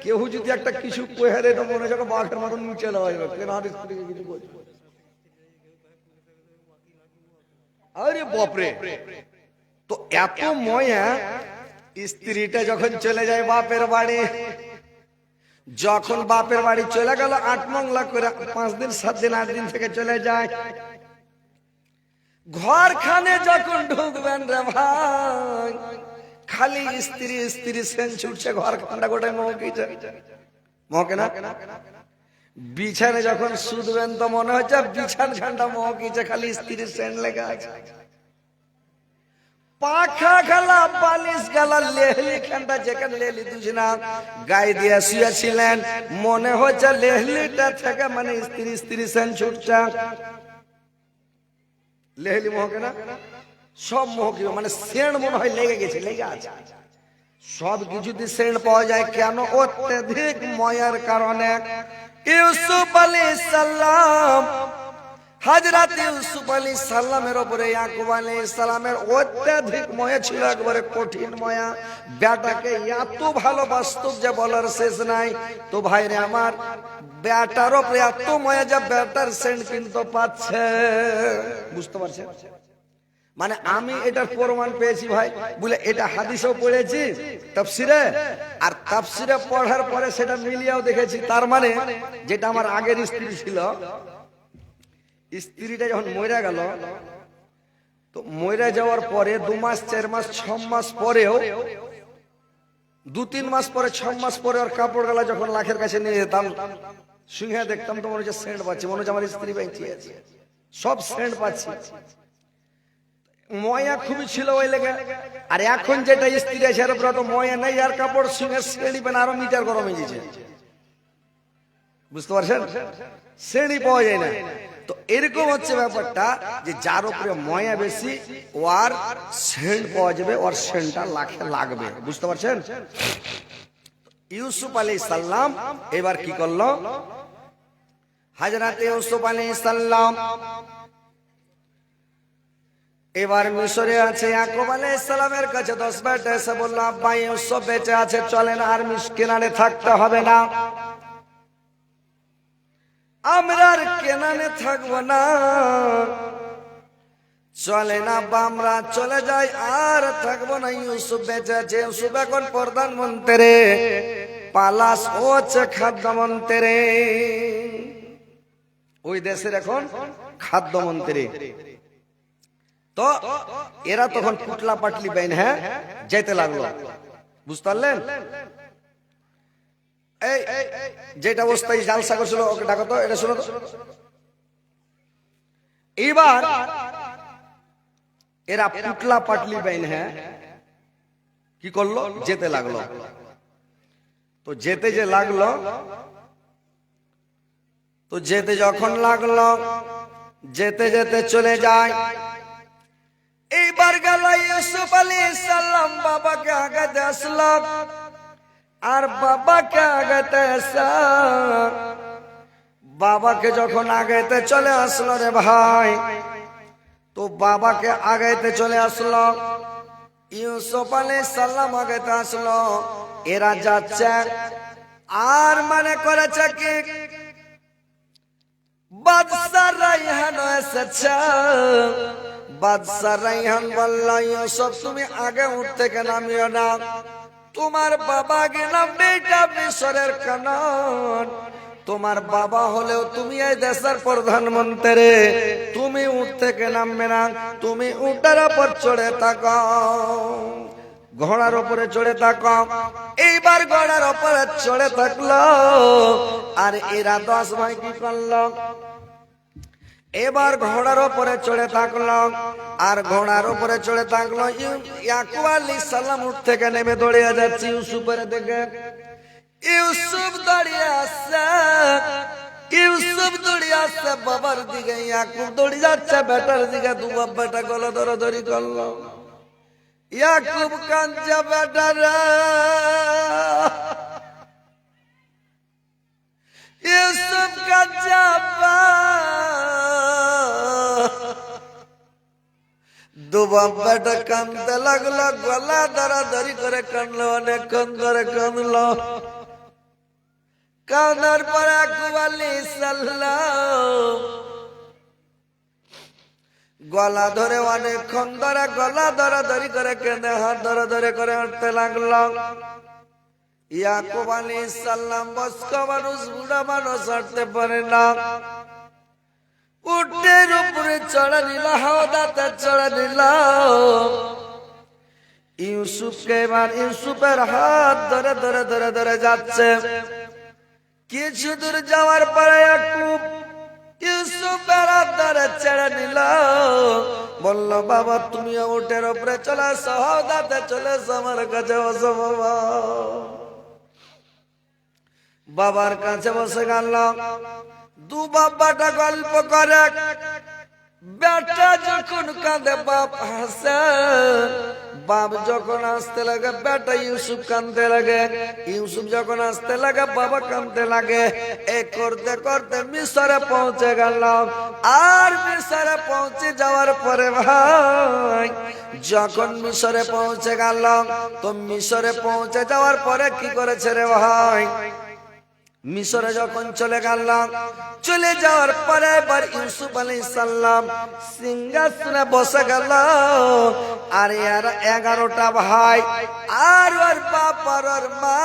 কেউ যদি একটা কিছু কইহারে, এটা মনে হচ্ছে বাঘের মতন নিচে লয়, কেন আর স্ত্রীকে কিছু বলছে। আরে বাপরে, তো এত ময়া। স্ত্রীটা যখন চলে যায় বাপের বাড়ি, যখন বাপের বাড়ি চলে গেল 8 মংলা করে, 5 দিন 7 দিন 8 দিন থেকে চলে যায়, ঘরখানে যখন ঢুকবেন রে ভাই, খালি স্ত্রী স্ত্রী সেন ছুটছে, ঘরখানটা গোটায় মহকিছে, মহকে না? বিছানে যখন শুধবেন তো মনে হচ্ছে বিছান খানটা মহকিছে, খালি স্ত্রীর সেন লেগে আছে। পাখা গেলা, বালিশ গেলা, লেহলি খানটা যেখানে লেহলি দুজনা গায়ে দিয়ে শুয়েছিলেন, মনে হচ্ছে লেহলিটা থেকে মানে স্ত্রী স্ত্রী সেন ছুটছে। লেহলি মহকে না? সব মহকি, মানে সেন্ট মনে হয় লেগে গেছে, লেগে আছে। সব কিছুতে সেন্ট পাওয়া যায় কেন? অত্যধিক ময়ার কারণে। ইউসুফ আলাইহিস সালাম, হযরত ইউসুফ আলাইহিস সালামের উপরে ইয়াকুব আলাইহিস সালামের অত্যধিক ময়া ছিল, একবারে কঠিন ময়া। বেটাকে এত ভালোবাসতো যে বলার শেষ নাই। তো ভাইরে আমার, বেটার উপরে এত ময়া যে বেটার সেন্ট কিন্তু পাচ্ছে, বুঝতে পারছেন? মানে আমি এটার প্রমাণ পেয়েছি ভাই, বলে এটা হাদিসেও পড়েছি তাফসিরে, আর তাফসিরে পড়ার পরে সেটা মিলিয়েও দেখেছি। তার মানে যেটা আমার আগের স্ত্রী ছিল, স্ত্রীটা যখন মরে গেল, তো মরে যাওয়ার পরে 2 মাস 4 মাস 6 মাস পরেও, 2-3 মাস পরে 6 মাস পরে ওর কাপড় গালা যখন লাখের কাছে নিয়ে যেতাম, শুনে দেখতাম তো মনে হচ্ছে সেন্ট পাচ্ছি, মনে হচ্ছে আমার স্ত্রী বেঁচে আছে, সব সেন্ট পাচ্ছি। ময়া খুবই ছিল ওই লেগে। আর এখন যেটা স্ত্রী আছে এর উপরে তো ময়া নেই, আর কাপড় শুনে ছেড়িবেন আরো মিটার গরম হয়ে যাচ্ছে, বুঝতে পারছেন? শ্রেণী পাওয়া যায় না। তো এরকম হচ্ছে ব্যাপারটা, যে যার উপরে ময়া বেশি ওর সেন্ট পাওয়া যাবে, ওর সেন্টটা লাখে লাগবে, বুঝতে পারছেন? ইউসুফ আলাইহিস সালাম এবার কি করলো? হযরত ইউসুফ আলাইহিস সালাম এবার মিশরে আছে, ইয়াকুব আলাইহিস সালামের কাছে 10 বেটা এসে বলল, আব্বা ইউসুফ বেঁচে আছে, চলেন আর কিনারে থাকতে হবে না, আমরা আর কেনানে থাকবো না, চলে না বা আমরা চলে যাই, আর থাকবো না। ইউসুফ বেঁচে আছে, ইউসুফ এখন প্রধানমন্ত্রী, পালাস হচ্ছে খাদ্যমন্ত্রী, ওই দেশের এখন খাদ্যমন্ত্রী। তো এরা তখন পুটলা পাটলি বাইন হ্যাঁ যেতে লাগলো, বুঝতে পারলেন? এই যেটা অবস্থায় জালসা করছিল, ওকে ডাকো তো, এটা শুনো তো। এবার এরা পুটলা পাটলি বাইন হ্যাঁ কি করলো? যেতে লাগলো। তো যেতে যে লাগলো, তো যেতে যখন লাগলো, যেতে যেতে চলে যায়। এইবার গেল ইউসুফ আলাইহিস সালাম বাবাকে আগাতে আসলো, আর বাবাকে আগাতে আসা, বাবাকে যখন আগাইতে চলে আসলো রে ভাই, তো বাবাকে আগাইতে চলে আসলো, ইউসুফ আলাইহিস সালাম আগাইতে আসলো, এরা যাচ্ছে, আর মানে করেছে কি বাদশা রাইহান এসেছে। বাদশা রাইহান বলল, ইউসুফ তুমি আগে উঠ থেকে নামিও না, তোমার বাবা গেলাম বেটা মিশরের কানন, তোমার বাবা হলেও তুমি এই দেশের প্রধানমন্ত্রী, তুমি উঠ থেকে নামবে না, তুমি উঠার উপর চড়ে থাকো, ঘোড়ার উপরে চড়ে থাকো। এইবার ঘোড়ার উপরে চড়ে থাকলো, আর এরা 10 ভাই কি করলো? এবার ঘোড়ার উপরে চড়ে থাকলো, আর ঘোড়ার উপরে চড়ে থাকলো। ইয়াকুব আলাইহিস সালাম উঠ থেকে নেমে দৌড়িয়ে যাচ্ছে ইউসুফের দিকে। ইউসুফ দৌড়িয়ে আসছে, ইউসুফ দৌড়িয়ে আসছে বাবার দিকে, ইয়াকুব দৌড়িয়ে যাচ্ছে বেটার দিকে। দু বাপ বেটা গলা ধরাধরি করলো। ইয়াকুব কাঁদছে, বেটারা ইউসুফ কাঁদছে, আব্বা। দু বাপ বেটা কাঁদতে লাগলো, গলা ধরাধরি করে কাঁদলো, অনেকক্ষণ ধরে কাঁদলো। কাঁদার পর ইয়াকুব আলাইহিস সালাম গলা ধরে অনেকক্ষণ ধরে গলা ধরাধরি করে কেঁদে হাত ধরে করে হাঁটতে লাগলো। ইয়াকুব আলাইহিস সালাম বয়স্ক মানুষ, বুড়া মানুষ, হাঁটতে পারে না। উটের উপরে চড়া নিল, হাওদাতে চড়া নিল। ইউসুফকে এবার ইউসুফের হাত ধরে যাচ্ছে। কিছু দূর যাওয়ার পরে ইয়াকুব ইউসুফের হাত ধরে ছেড়ে নিল। বলল, বাবা তুমি উটের উপরে চলে এসো, হাওদাতে চলে এসো, আমার কাছে বসো বাবা। বাবার কাছে বসে গেল। দু বাবাটা গল্প করে। বেটা যখন কাঁদে বাপ হাসে, বাপ যখন আসতে লাগে বেটা ইউসুফ কাঁদতে লাগে, ইউসুফ যখন আসতে লাগে বাবা কাঁদতে লাগে। এ করতে করতে মিশরে পৌঁছে গেল। আর মিশরে পৌঁছে যাওয়ার পরে ভাই, যখন মিশরে পৌঁছে গেল, তো মিশরে পৌঁছে যাওয়ার পরে কি করেছে রে ভাই, মিশরে যখন চলে গেল, চলে যাওয়ার পরে এবার ইউসুফ আলাইহিস সালাম সিংহাসনে বসে গেল। আর এর 11টা ভাই আর ওর বাপ আর ওর মা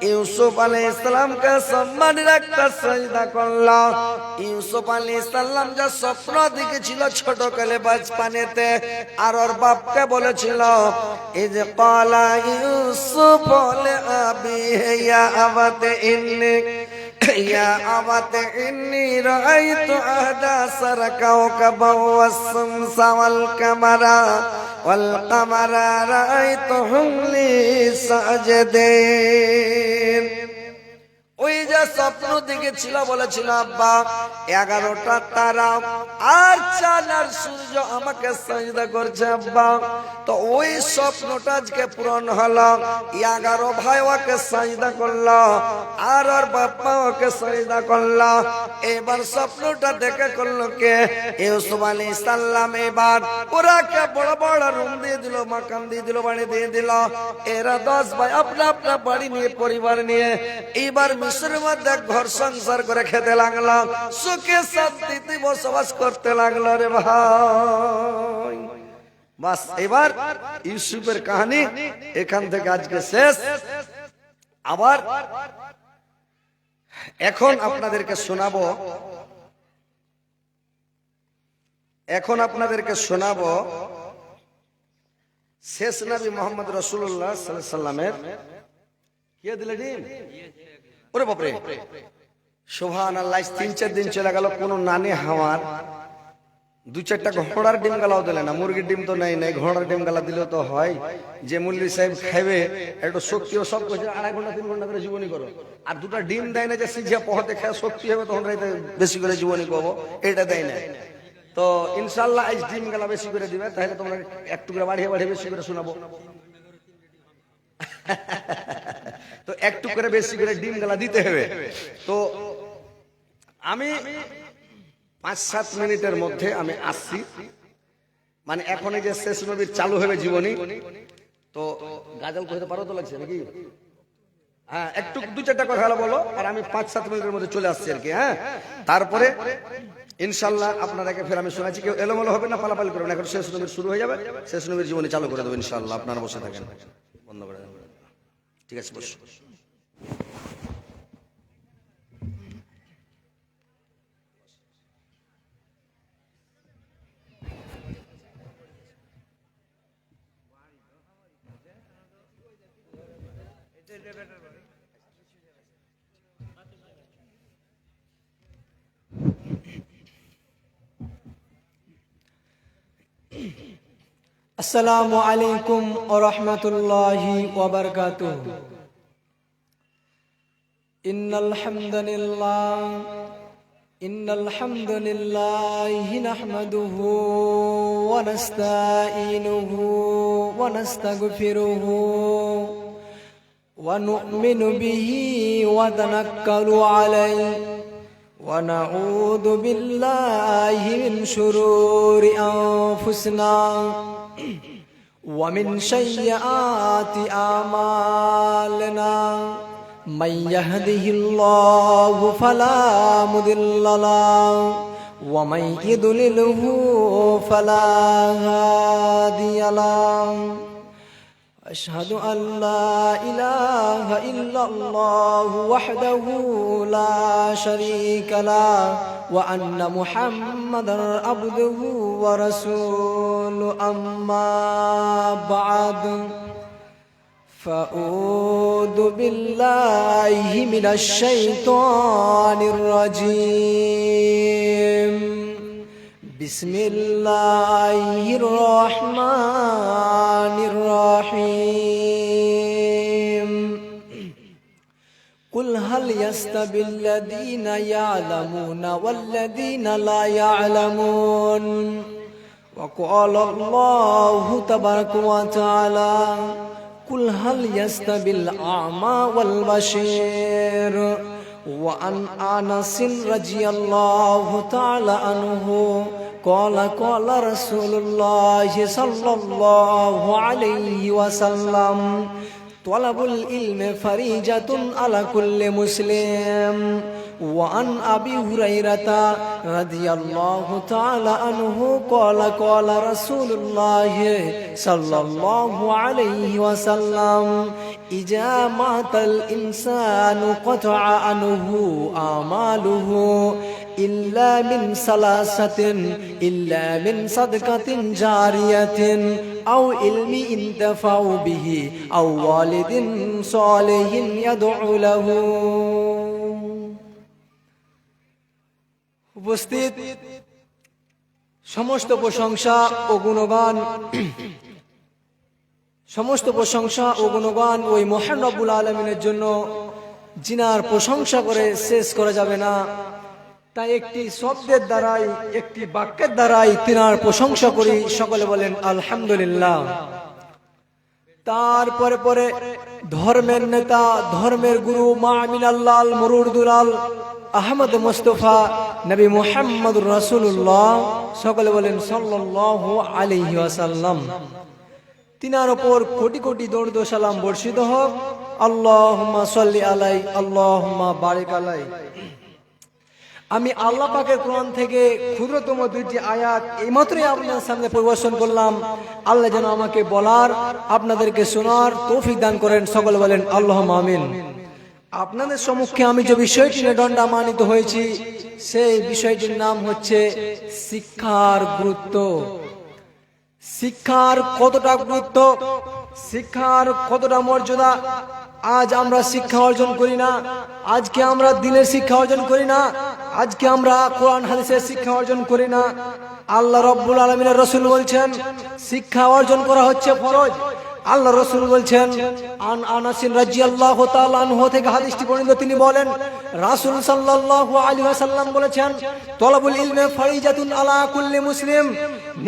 ইউসুফ আলাইহিস সালামকে সম্মানের একটা সাজদা করল। ইউসুফ আলাইহিস সালাম যা স্বপ্ন দেখেছিল ছোটকালে বাচপানেতে, আর ওর বাপকে বলেছিল, এই যে ক্বালা ইউসুফ লিআবিহি ইয়া আবাতি ইয়া আবাতি ইন্নী রাআইতু আহদা আশারা কাওকাবান ওয়াস-শামসা ওয়াল কামারা রাআইতুহুম লি সাজিদিন। ওই যে স্বপ্ন দেখেছিল, বলেছিল আব্বা 11টা তারা আর চাঁদ আর সূর্য আমাকে সাজদা করছে আব্বা। তো ওই স্বপ্নটা আজকে পূরণ হলো। 11 ভাই ওকে সাজদা করলো, আর ওর বাবা ওকে সাজদা করলো। এবার স্বপ্নটা দেখে করলো কে? ইউসুফ আলাইহিস সালাম। এবার ওরাকে বড় বড় রুম দিয়ে দিল, মাকাম দিয়ে দিল, বাড়ি দিয়ে দিল। এরা 10 ভাই আপনা আপনা বাড়ি নিয়ে, পরিবার নিয়ে এবার মিশরের মধ্যে ঘর সংসার করে খেতে লাগলো, সুখে শান্তিতে বসবাস করতে লাগলো রে ভাই। বাস, এবার ইউসুফের কাহিনী এখান থেকে আজকে শেষ। আবার এখন আপনাদেরকে শোনাবো শেষ নবী মোহাম্মদ রাসূলুল্লাহ সাল্লাল্লাহু আলাইহি সাল্লামের কে দিলে ডিম। ওরে বাপরে, সুবহানাল্লাহ। 3-4 দিন চলে গেল, কোন নানি হাওয়ার 2-4টা ঘোড়ার ডিম গালাও দিলে না। মুরগির ডিম তো নাই, ঘোড়ার ডিম গালা দিলেও তো হয়। যে মুল্লি সাহেব খাইবে একটু শক্তি ও সব কিছু 2.5 ঘন্টা 3 ঘন্টা করে জীবনী করো, আর 2টা ডিম দেয় না যে সিঝা পহতে খেয়ে শক্তি হবে, তখন রাইতে বেশি করে জীবনী করবো, এটা দেয় না। তো ইনশাআল্লাহ আজ ডিম গালা বেশি করে দিবে, তাহলে তোমরা একটু করে বাড়িয়ে বেশি করে শোনাবো। তো একটু করে বেশি করে ডিম গালা দিতে হবে। তো আমি 5-7 মিনিটের মধ্যে আমি আসছি, মানে এখন এই যে শেষ নবীর চালু হবে জীবনী। তো গাজল কইতে পারো তো, লাগছে নাকি? হ্যাঁ, একটু 2-4টা কথা বলো, আর আমি 5-7 মিনিটের মধ্যে চলে আসছি আর কি। হ্যাঁ, তারপরে ইনশাআল্লাহ আপনাদেরকে ফের আমি শোনাচ্ছি। কেউ এলোমেলো হবে না, পালাপালি করবেন। এখন শেষ নবীর শুরু হয়ে যাবে, শেষ নবীর জীবনী চালু করে দেবো ইনশাআল্লাহ। আপনারা বসে থাকেন, বন্ধ করে দেবেন। ঠিক আছে, বসুন। আসসালামু আলাইকুম ওয়া রাহমাতুল্লাহি ওয়া বারাকাতুহু। ইন্নাল হামদুলিল্লাহি নাহমাদুহু ওয়া নাস্তাঈনুহু ওয়া নাস্তাগফিরুহু ওয়া নু'মিনু বিহি ওয়া তানাক্কালু আলাইহি ওয়া নাউযু বিল্লাহি মিন শুরুরি আনফুসিনা ومن سيئات أعمالنا من يهده الله فلا مضل له ومن يضلله فلا هادي له أشهد أن لا إله إلا الله وحده لا شريك له وأن محمدا عبده ورسوله أما بعد فأعوذ بالله من الشيطان الرجيم بسم الله الرحمن الرحيم قل هل يستوي الذين يعلمون والذين لا يعلمون وقال الله تبارك وتعالى قل هل يستوي الأعمى والبصير وعن أنس رضي الله تعالى عنه قال قال رسول الله صلى الله عليه وسلم طلب العلم فريضة على كل مسلم وعن أبي هريرة رضي الله تعالى عنه قال قال رسول الله صلى الله عليه وسلم إذا مات الإنسان قطع عنه أعماله إلا من ثلاثة إلا من صدقة جارية أو علم ينتفع به أو والد صالح يدعو له উপস্থিত সমস্ত প্রশংসা ও গুণগান ওই মহান রব্বুল আলামিনের জন্য, যিনার প্রশংসা করে শেষ করা যাবে না। তাই একটি শব্দের দ্বারাই, একটি বাক্যের দ্বারাই তিনার প্রশংসা করি। সকলে বলেন আলহামদুলিল্লাহ। তারপরে পরে ধর্মের নেতা, ধর্মের গুরু মামিনাল্লাহ মুরুদুলাল আহমদ মুস্তফা নবী মুহাম্মদুর রাসূলুল্লাহ, সকলে বলেন সাল্লাল্লাহু আলাইহি ওয়াসাল্লাম। তিনার উপর কোটি কোটি দরুদ ও সালাম বর্ষিত হোক। আল্লাহুম্মা সাল্লি আলাই, আল্লাহুম্মা বারিক আলাই। আমি আল্লাহ পাকের কোরআন থেকে ক্ষুদ্রতম দুইটি আয়াত এইমাত্রই আপনাদের সামনে পরিবেশন করলাম। আল্লাহ যেন আমাকে বলার, আপনাদেরকে শোনার তৌফিক দান করেন। সকলে বলেন আল্লাহুম্মা আমিন। আপনাদের সম্মুখে আমি যে বিষয়টি নিয়ে দণ্ডায়মানিত হয়েছি, সেই বিষয়টির নাম হচ্ছে শিক্ষার গুরুত্ব। শিক্ষার কতটা গুরুত্ব, শিক্ষার কতটা মর্যাদা। আজ আমরা শিক্ষা অর্জন করি না, আজকে আমরা দ্বীনের শিক্ষা অর্জন করি না, আজকে আমরা কোরআন হাদিসের শিক্ষা অর্জন করি না। আল্লাহ রাব্বুল আলামিনের রাসূল বলছেন শিক্ষা অর্জন করা হচ্ছে ফরজ। আল্লাহ রাসূল বলছেন আন আনাস রাদিয়াল্লাহু তাআলা আনহু থেকে হাদিসটি বর্ণিত, তিনি বলেন রাসূল সাল্লাল্লাহু আলাইহি ওয়াসাল্লাম বলেছেন তলাবুল ইলমি ফারিজাতুন আলা কুল্লি মুসলিম,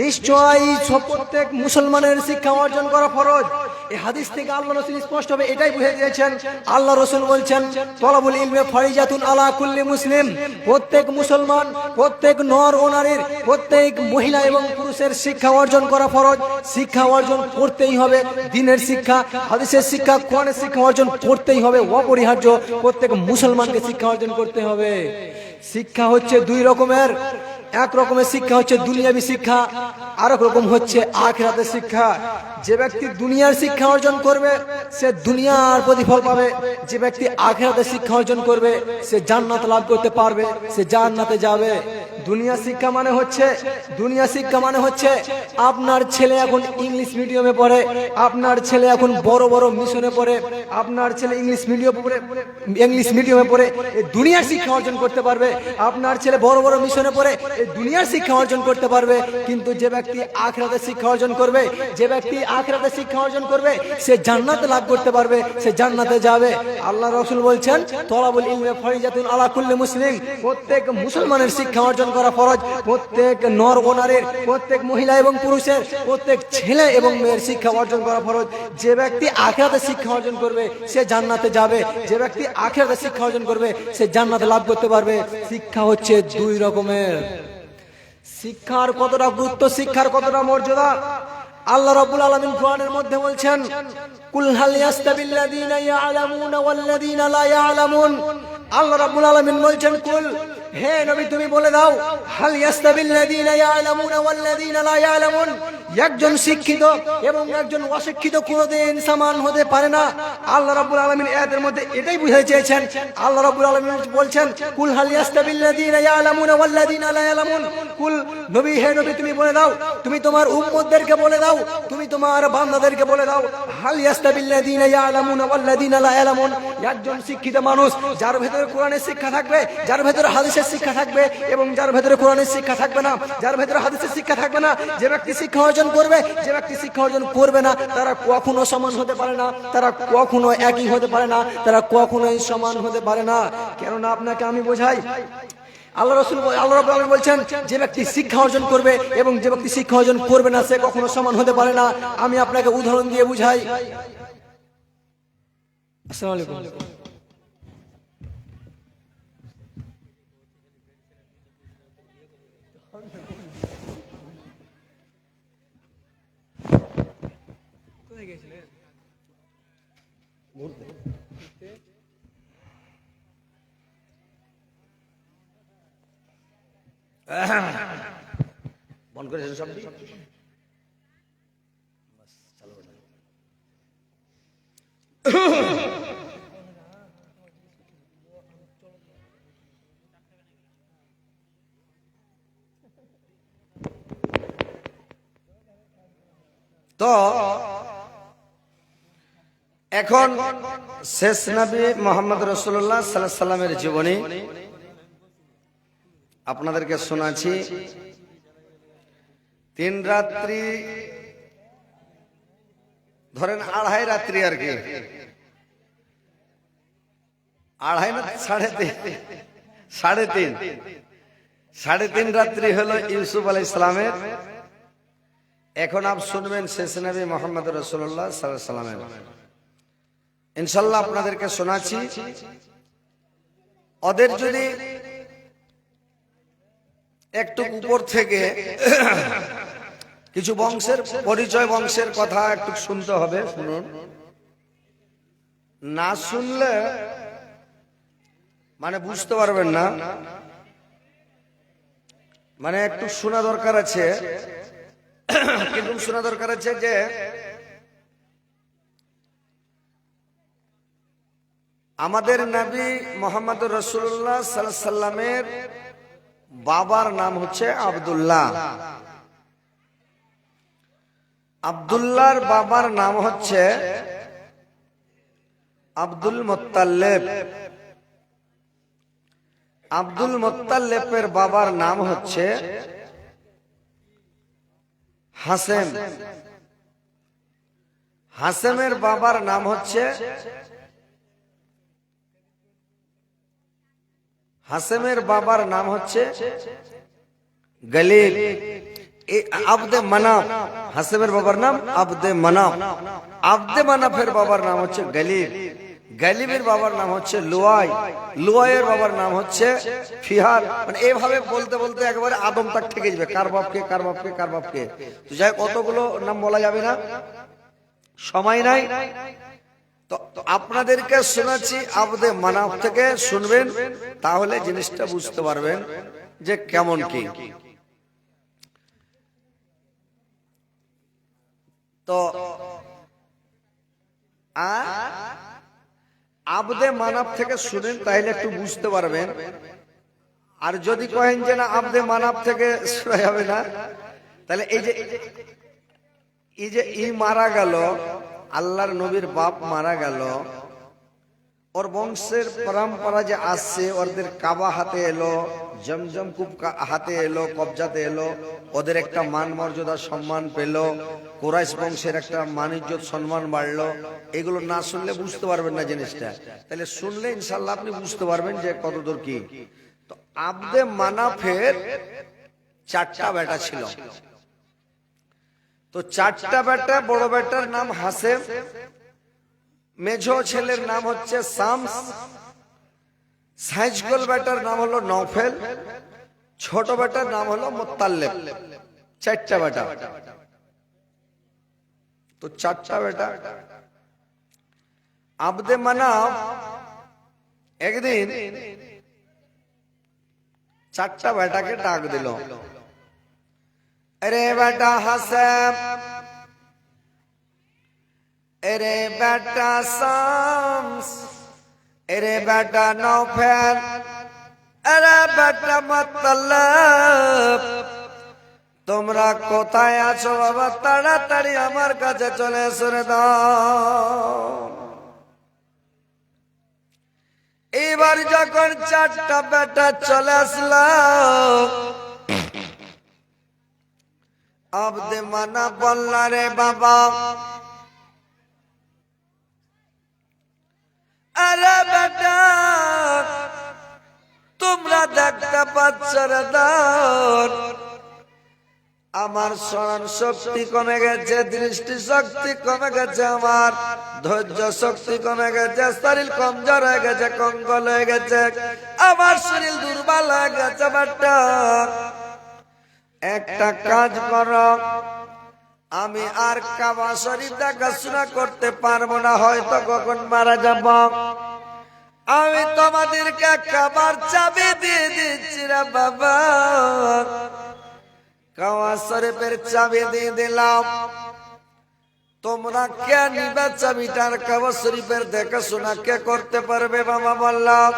নিশ্চয়ই প্রত্যেক মুসলমানের শিক্ষা অর্জন করা ফরজ। এই হাদিস থেকে আল্লাহ রাসূল স্পষ্টভাবে এটাই বুঝিয়ে দিয়েছেন। আল্লাহ রাসূল বলছেন তলাবুল ইলমি ফারিজাতুন আলা কুল্লি মুসলিম, প্রত্যেক মুসলমান, প্রত্যেক নর ও নারীর, প্রত্যেক মহিলা এবং পুরুষের শিক্ষা অর্জন করা ফরজ। শিক্ষা অর্জন করতেই হবে, দ্বীনের শিক্ষা, হাদিসের শিক্ষা, কোরআনের শিক্ষা অর্জন করতেই হবে, অপরিহার্য। প্রত্যেক মুসলমানকে শিক্ষা অর্জন করতে হবে। শিক্ষা হচ্ছে দুই রকমের। এক রকমের শিক্ষা হচ্ছে দুনিয়াবী শিক্ষা, আর এক রকম হচ্ছে আখিরাতের শিক্ষা। যে ব্যক্তি দুনিয়ার শিক্ষা অর্জন করবে সে দুনিয়ার প্রতিফল পাবে, যে ব্যক্তি আখিরাতের শিক্ষা অর্জন করবে সে জান্নাত লাভ করতে পারবে, সে জান্নাতে যাবে। দুনিয়া শিক্ষা মানে হচ্ছে আপনার ছেলে এখন ইংলিশ মিডিয়ামে পড়ে, আপনার ছেলে এখন বড় বড় মিশনে পড়ে, আপনার ছেলে ইংলিশ মিডিয়ামে পড়ে এই দুনিয়ার শিক্ষা অর্জন করতে পারবে। আপনার ছেলে বড় বড় মিশনে পড়ে এই দুনিয়ার শিক্ষা অর্জন করতে পারবে। কিন্তু যে ব্যক্তি আখিরাতের শিক্ষা অর্জন করবে, যে ব্যক্তি আখিরাতের শিক্ষা অর্জন করবে সে জান্নাতে লাভ করতে পারবে, সে জান্নাতে যাবে। আল্লাহ রাসূল বলছেন তলাবুল ইলমি ফারিজাতুন আলা কুল্লি মুসলিম, প্রত্যেক মুসলমানের শিক্ষা অর্জন করা ফরজ। প্রত্যেক নর ও নারীর, প্রত্যেক মহিলা এবং পুরুষের, প্রত্যেক ছেলে এবং মেয়ের শিক্ষা অর্জন করা ফরজ। যে ব্যক্তি আখিরাতের শিক্ষা অর্জন করবে সে জান্নাতে যাবে, যে ব্যক্তি আখিরাতের শিক্ষা অর্জন করবে সে জান্নাতে লাভ করতে পারবে। শিক্ষা হচ্ছে দুই রকমের। শিক্ষার কতটা গুরুত্ব, শিক্ষার কতটা মর্যাদা আল্লাহ রাব্বুল আলামিন কোরআনের মধ্যে বলছেন কুল হাল ইয়াস্তাবিল্লাযীনা ইয়ালামুনা ওয়াল্লাযীনা লা ইয়ালামুন। আল্লাহ রাব্বুল আলামিন বলছেন কুল, হে নবী তুমি বলে দাও, হাল ইয়াস্তাবিল্লাযীনা ইয়ালামুনা ওয়াল্লাযীনা লা ইয়ালামুন, একজন শিক্ষিত এবং একজন অশিক্ষিত কোনদিন সমান হতে পারে না। আল্লাহ রাব্বুল আলামিন এর মধ্যে এটাই বুঝাতে চেয়েছেন। আল্লাহ রাব্বুল আলামিন বলছেন, কুল হাল ইয়াস্তাবিল্লাযীনা ইয়ালামুনা ওয়াল্লাযীনা লা ইয়ালামুন, কুল নবী হে নবী তুমি বলে দাও, তুমি তোমার উম্মতদেরকে বলে দাও, তুমি তোমার বান্দাদেরকে বলে দাও, হাল ইয়াস্তাবিল্লাযীনা ইয়ালামুনা ওয়াল্লাযীনা লা ইয়ালামুন, একজন শিক্ষিত মানুষ যার ভেতরে কোরআনের শিক্ষা থাকবে, যার ভেতরে হাদিসের শিক্ষা থাকবে এবং যার ভেতরে কোরআনের শিক্ষা থাকবে না, যার ভেতরে হাদিসের শিক্ষা থাকবে না, যে ব্যক্তি শিক্ষা অর্জন করবে, যে ব্যক্তি শিক্ষা অর্জন করবে না, তারা কখনো সমান হতে পারে না, তারা কখনো একই হতে পারে না, তারা কখনোই সমান হতে পারে না। কেননা আপনাকে আমি বোঝাই, আল্লাহ রাব্বুল আলামিন বলছেন, যে ব্যক্তি শিক্ষা অর্জন করবে এবং যে ব্যক্তি শিক্ষা অর্জন করবে না, সে কখনো সমান হতে পারে না। আমি আপনাকে উদাহরণ দিয়ে বুঝাই। আসসালামু আলাইকুম। মন করেছেন সব তো এখন শেষ নবী মুহাম্মদ রাসূলুল্লাহ সাল্লাল্লাহু আলাইহি সাল্লামের জীবনী আপনাদেরকে শোনাচ্ছি। 3 রাত্রি ধরেন, 2.5 রাত্রি আর কি, 2.5 না 3.5, 3.5 রাত্রি হলো ইউসুফ আলাইহিস সালামের। এখন আপ শুনবেন শেষ নবী মুহাম্মদ রাসূলুল্লাহ সাল্লাল্লাহু আলাইহি সাল্লামের। ইনশাআল্লাহ আপনাদেরকে শোনাচ্ছি। ওদের যদি একটু উপর থেকে কিছু বংশের পরিচয়, বংশের কথা একটু শুনতে হবে, শুনুন। না শুনলে মানে বুঝতে পারবেন না, মানে একটু শোনা দরকার আছে। কিন্তু শোনা দরকার আছে যে আমাদের নবী মুহাম্মদ রাসূলুল্লাহ সাল্লাল্লাহু আলাইহি সাল্লামের বাবার নাম হচ্ছে আব্দুল্লাহ। আব্দুল্লাহর বাবার নাম হচ্ছে আব্দুল মুত্তালিব। আব্দুল মুত্তালিবের বাবার নাম হচ্ছে হাসেম। হাসেমের বাবার নাম হচ্ছে গলিব। আব্দে মানাফ, হাসেমের বাবার নাম আব্দে মানাফ। আব্দে মানাফের বাবার নাম হচ্ছে গলিব। গলিবের বাবার নাম হচ্ছে লুয়াই। লুয়াইয়ের বাবার নাম হচ্ছে ফিহার। মানে এইভাবে বলতে বলতে একবারে আদম তাক থেকে যাবে, কার বাপকে কার বাপকে কার বাপকে। তো যাই কতগুলো নাম বলা যাবে না, সময় নাই। তো আপনাদেরকে শোনাচ্ছি আব্দে মানাফ থেকে, শুনবেন, তাহলে জিনিসটা বুঝতে পারবেন যে কেমন কি। তো আব্দে মানাফ থেকে শুনেন, তাহলে একটু বুঝতে পারবেন। আর যদি কহেন যে না আব্দে মানাফ থেকে শোনা যাবে না, তাহলে এই যে মারা গেল, আল্লাহর নবীর বাপ মারা গেল, ওর বংশের পরম্পরা যে আসছে, ওদের কাবা হাতে এলো, জমজম কূপ হাতে এলো, কবজাতে এলো, ওদের একটা মান মর্যাদা সম্মান পেল, কুরাইশ বংশের একটা মান ইজ্জত সম্মান বাড়লো। এগুলো না শুনলে বুঝতে পারবেন না জিনিসটা। তাহলে শুনলে ইনশাল্লাহ আপনি বুঝতে পারবেন যে কতদূর কি। তো আব্দে মানাফের 4টা বেটা ছিল। তো 4টা বেটা, বড় বেটার নাম হাসেম, মেঝো ছেলের নাম হচ্ছে শামস, সাইজগোল বেটার নাম হলো নওফেল, ছোট বেটার নাম হলো মুত্তালিব। 4টা বেটা। তো 4টা বেটা। আব্দে মানাফ একদিন চারটা বেটাকে ডাক দিল, আরে বেটা হাসেম, আরে বেটা শামস, আরে বেটা নৌফেল, আরে বেটা মতলব, তোমরা কোথায় আছো বাবা? তাড়াতাড়ি আমার কাছে চলে এসো রে দাও। এবার যখন চারটা বেটা চলে আসলো, আব্দে মানা বললা, রে বাবা, আরে বেটা তোমরা দেখতে পাচ্ছ রে দাও, আমার স্মরণ শক্তি কমে গেছে, দৃষ্টি শক্তি কমে গেছে, আমার ধৈর্য শক্তি কমে গেছে, শরীর কমজোর হয়ে গেছে, কঙ্গল হয়ে গেছে, আমার শরীর দুর্বল হয়ে গেছে। বেটা একটা কাজ করো, আমি আর কাবা শরীফ দেখাশোনা করতে পারবো না, হয়তো কখন মারা যাব। আমি তোমাদেরকে কাবার চাবি দিয়ে দিচ্ছি রে বাবা, কাবা শরীফের চাবি দিয়ে দিলাম। তোমরা কে নিবে চাবিটার? কাবা শরীফের দেখাশোনা কে করতে পারবে? বাবা বললাম।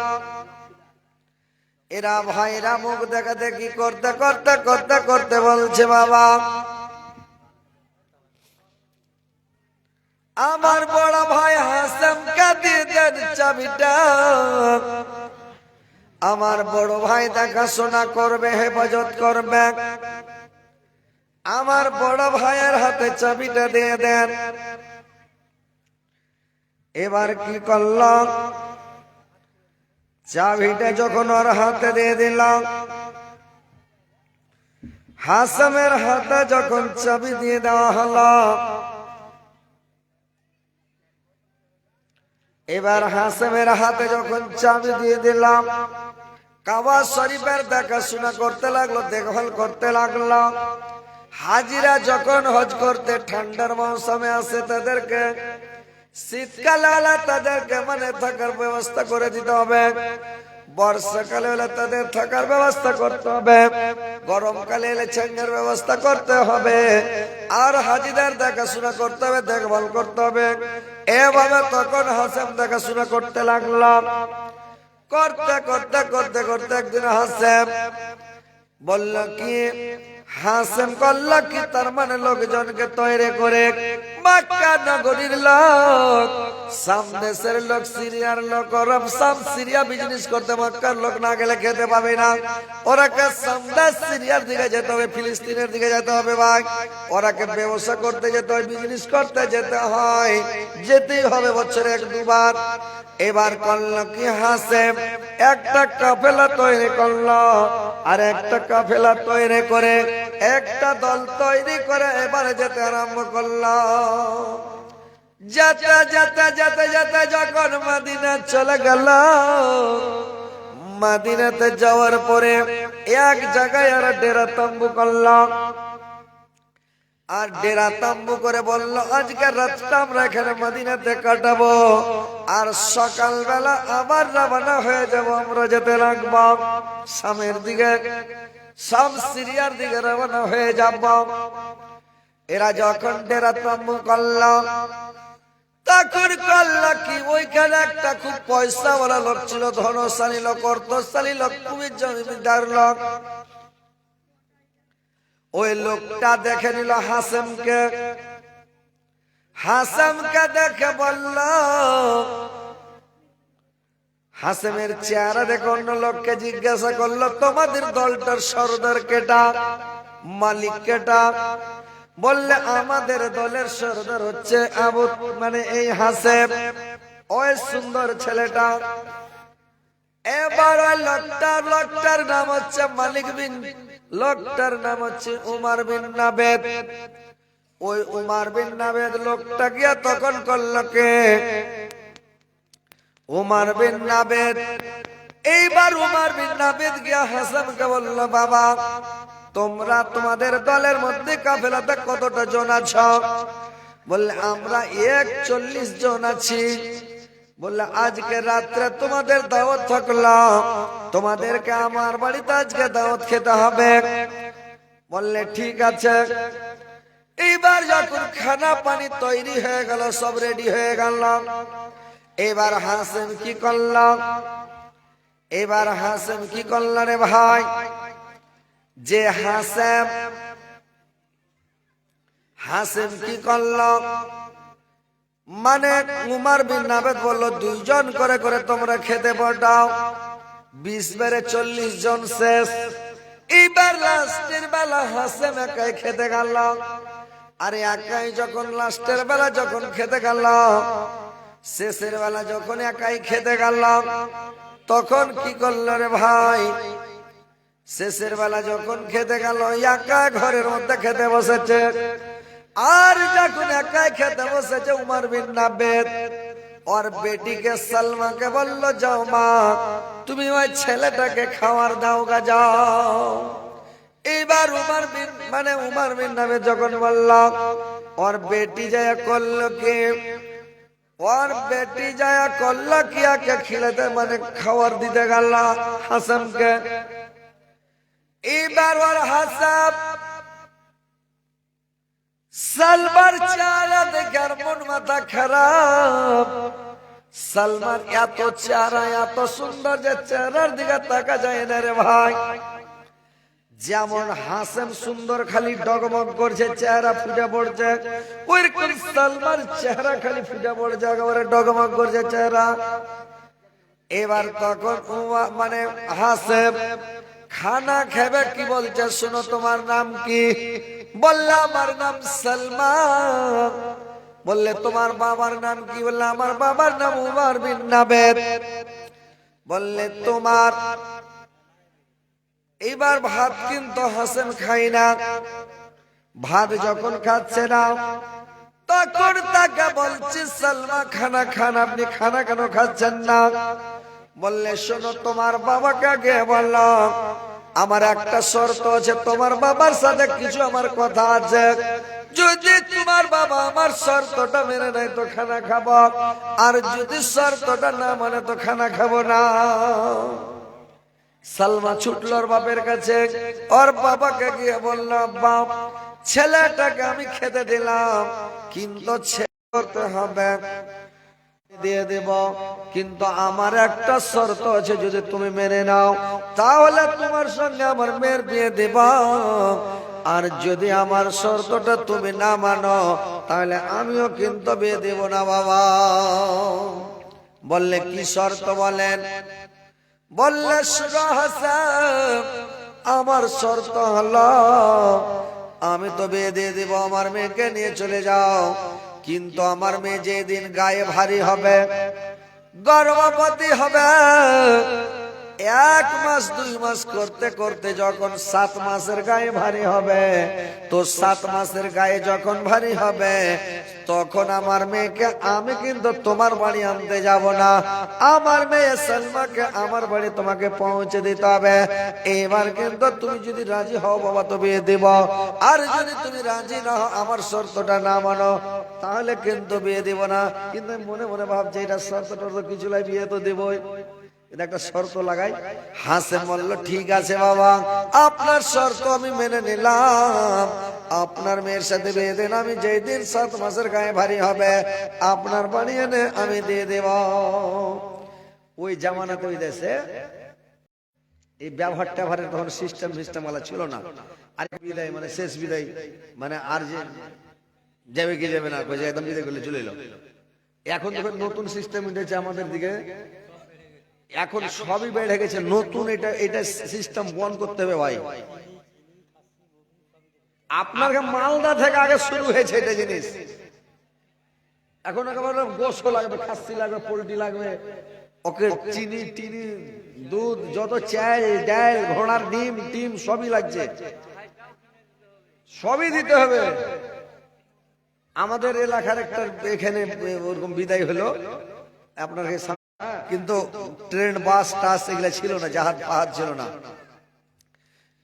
এরা ভাইরা মুখ দেখা দেখি করতে করতে করতে করতে বলছে, বাবা আমার বড় ভাই হাসেমকে দিয়ে দেন চাবিটা, আমার বড় ভাই দেখাশোনা করবে, হেফাজত করবে, আমার বড় ভাইয়ের হাতে চাবিটা দিয়ে দেন। এবার কি করল? চাবিটা যখন ওর হাতে দিয়ে দিলাম, হাসেমের হাতে যখন চাবি দিয়ে দেওয়া হলো, এবার হাসেমের হাতে যখন চাবি দিয়ে দিলাম, কাবা শরীফের দেখাশোনা করতে লাগলো, দেখভাল করতে লাগলো। হাজিরা যখন হজ করতে ঠান্ডার মৌসুমে আসে, তাদেরকে শীতকালে হলে তাদেরকে মানে থাকার ব্যবস্থা করে দিতে হবে, বর্ষাকালে হলে তাদের থাকার ব্যবস্থা করতে হবে, গরমকালে এলে ছাঙ্গের ব্যবস্থা করতে হবে, আর হাজিদের দেখাশোনা করতে হবে, দেখভাল করতে হবে। এভাবে তখন হাসেম দেখাশোনা করতে লাগলাম। করতে করতে করতে করতে একদিন হাসেম বলল কি, হাসেম করল কি, তার মানে লোকজনকে তৈরি করে মক্কা নগরীর লোক, শাম দেশের লোক, সিরিয়ার লোক, আরব শাম সিরিয়া বিজনেস করতে মক্কার লোক না গেলে খেতে পাবে না। ওরাকে শাম দেশ সিরিয়ার দিকে যেতে হবে, ফিলিস্তিনের দিকে যেতে হবে ভাই, ওরাকে ব্যবসা করতে যেতে হয়, বিজনেস করতে যেতে হয়, যেতেই হবে বছরে এক দুবার। এবার করলো কি হাসেম, একটা কাফেলা তৈরি করলো, আর একটা কাফেলা তৈরি করে একটা দল তৈরি করে এবারে যেতে আরম্ভ করলো। যেতে যেতে যেতে যেতে যখন মদিনা চলে গেল, মদিনাতে যাওয়ার পরে এক জায়গায় আর ডেরা তম্বু করলো, আর ডেরা তম্বু করে বলল আজকের রাতটা আমরা এখানে মদিনাতে কাটাবো, আর সকালবেলা আবার রওনা হয়ে যাব, আমরা যেতে লাগবো শামের দিকে, শাম সিরিয়ার দিকে রওনা হয়ে যাব। এরা যখন ডেরা তম্বু করল, তখন করল কি, ওইখানে একটা খুব পয়সাওয়ালা লোক ছিল, ধনশালী লোক, অর্থশালী লোক, খুবই জমিদার লোক। ওই লোকটা দেখে নিল হাসেমকে, হাসেমকে দেখে বলল, হাসেমের চেহারা দেখে অন্য লোককে জিজ্ঞাসা করলো, তোমাদের দলটার সর্দার কেটা, মালিক কেটা? বললে আমাদের দলের সর্দার হচ্ছে আবু, মানে এই হাসেম, ওই সুন্দর ছেলেটা। এবার ওই লোকটার নাম হচ্ছে মালিক বিন, লোকটার নাম হচ্ছে উমার বিন নাবেদ। ওই উমার বিন নাবেদ লোকটা গিয়া তখন করলো কে, উমার বিন নাবেদ। এইবার উমার বিন নাবেদ গিয়া হাসেমকে বলল, বাবা তোমরা তোমাদের দলের মধ্যে কাফেলাতে কতটা জন আছো? বললে আমরা 41 জন আছি। বললে আজকে রাত্রে তোমাদের দাওয়াত থাকলো, তোমাদেরকে আমার বাড়িতে আজকে দাওয়াত খেতে হবে। বললে ঠিক আছে। এইবার যখন খানা পানি তৈরি হয়ে গেল, সব রেডি হয়ে গেল, এবার হাসেম কি করল? এবার হাসেম কি করল রে ভাই? যে হাসেম কি করল? মানে উমর বিন নাবেদ বলল, দুইজন করে করে তোমরা খেতে বসাও। 20 বেড়ে 40 জন শেষ। এইবার লাস্টের বেলা হাসেম একাই খেতে গেল। আরে একাই যখন লাস্টের বেলা যখন খেতে গেল, শেষের বেলা যখন একাই খেতে গেল, তখন কি করলো রে ভাই? শেষের বেলা যখন খেতে গেল, একা ঘরের মধ্যে খেতে বসেছে। আর যখন একাই খেতে বসেছে, উমর বিন নাবেদ ওর বেটিকে সালমাকে বলল, যাও মা, তুমি ওই ছেলেটাকে খাওয়ার দাও গা, যাও। এইবার উমর বিন নাবেদ যখন বলল, ওর বেটি যায় করলো কি? ওর বেটি যায় করলো কি? আকে খিলাতে মানে খাওয়ার দিতে গেল হাসেমকে। এইবার ওর হাসাব সালমার চেহারা দেখে আর মন মাথা খারাপ। সালমার এত চেহারা এত সুন্দর যে চেহারার দিকে তাকা যায় না রে ভাই। যেমন হাসেম সুন্দর, খালি ডগমগ করছে, চেহারা ফুটে পড়ছে, ওইরকম সালমার চেহারা খালি ফুটে পড়ছে, একেবারে ডগমগ করছে চেহারা। এবার তখন মানে হাসেম খানা খাবে কি বলছে, শোনো তোমার নাম কি? বললে আমার নাম সালমান। বললে তোমার বাবার নাম কি? বললে আমার বাবার নাম উমর বিন নাবেদ। বললে তোমার। এইবার ভাত কিন্তু হাসেম খাই না। ভাত যখন খাচ্ছে না, তখন তাকে বলছে, সালমা খানা খান, আপনি খানা কেন খাচ্ছেন না? বললে শোনো, তোমার বাবাকে আগে বললো, আমার একটা শর্ত আছে, তোমার বাবার সাথে কিছু আমার কথা আছে। যদি তোমার বাবা আমার শর্তটা মেনে নেয় তো খানা খাবো, আর যদি শর্তটা না মানে তো খানা খাবো না। সালমা ছুটল ওর বাপের কাছে, ওর বাবাকে গিয়ে বলল, বাপ, ছেলেটাকে আমি খেতে দিলাম, কিন্তু ছেলে করতে হবে, দিয়ে দেব, কিন্তু আমার একটা শর্ত আছে, যদি তুমি মেনে নাও তাহলে তোমার সঙ্গে আমার মেয়ের বিয়ে দেব, আর যদি আমার শর্তটা তুমি না মানো তাহলে আমিও কিন্তু বিয়ে দেব না বাবা। বললে কি শর্ত বলেন? বললে শুনো হাসান, আমার শর্ত হলো আমি তো বিয়ে দিয়ে দেব, আমার মেয়েকে নিয়ে চলে যাও, কিন্তু আমার মেয়ে যেদিন গায়ে ভারী হবে, গর্ভবতী হবে, 1 মাস 2 মাস করতে করতে যখন 7 মাসের গায়ে ভারী হবে, তো 7 মাসের গায়ে যখন ভারী হবে, তখন আমার মেয়েকে আমি কিন্তু তোমার বাড়ি আনতে যাব না, আমার মেয়ে সালমাকে আমার বাড়ি তোমাকে পৌঁছে দিতে হবে। এবার কিন্তু তুমি যদি রাজি হও বাবা তো বিয়ে দেব, আর যদি তুমি রাজি না হও, আমার শর্তটা না মানো, তাহলে কিন্তু বিয়ে দেব না। কিন্তু মনে মনে ভাবছে এটা শর্তটা তো কিছু লাই, বিয়ে তো দেবই, এটা একটা শর্ত লাগাই। হাসেম বলল, ঠিক আছে বাবা, আপনার শর্ত আমি মেনে নিলাম, আপনার মেয়ের সাথে বিয়ে দেন, আমি যেই দিন 7 মাসের গায়ে ভারী হবে আপনার বাড়ি এনে আমি দিয়ে দেব। ওই জামানাতে ওই দেশে এই ব্যবহার ট্যাবহারের তখন সিস্টেম আলা ছিল না। আর বিদায় মানে শেষ বিদায়, মানে আর যে যাবে কি যাবে না, একদম বিদায় করলে চলে এলো। এখন তো নতুন সিস্টেম উঠেছে আমাদের দিকে, এখন সবই বেড়ে গেছে নতুন, এটা সিস্টেম বন্ধ করতে হবে ভাই। আপনার মালদা থেকে আগে শুরু হয়েছে এটা জিনিস, এখন একেবারে গোশত লাগবে, খাসি লাগবে, পোল্ট্রি লাগবে, ওকে চিনি টিনি দুধ যত চাল ডাল ঘোড়ার ডিম টিম সবই লাগছে, সবই দিতে হবে। আমাদের এলাকার একটা এখানে ওরকম বিদায় হলো আপনার, কিন্তু ট্রেন বাস টাস এগুলা ছিল না, জাহাজ পাহাড় ছিল না।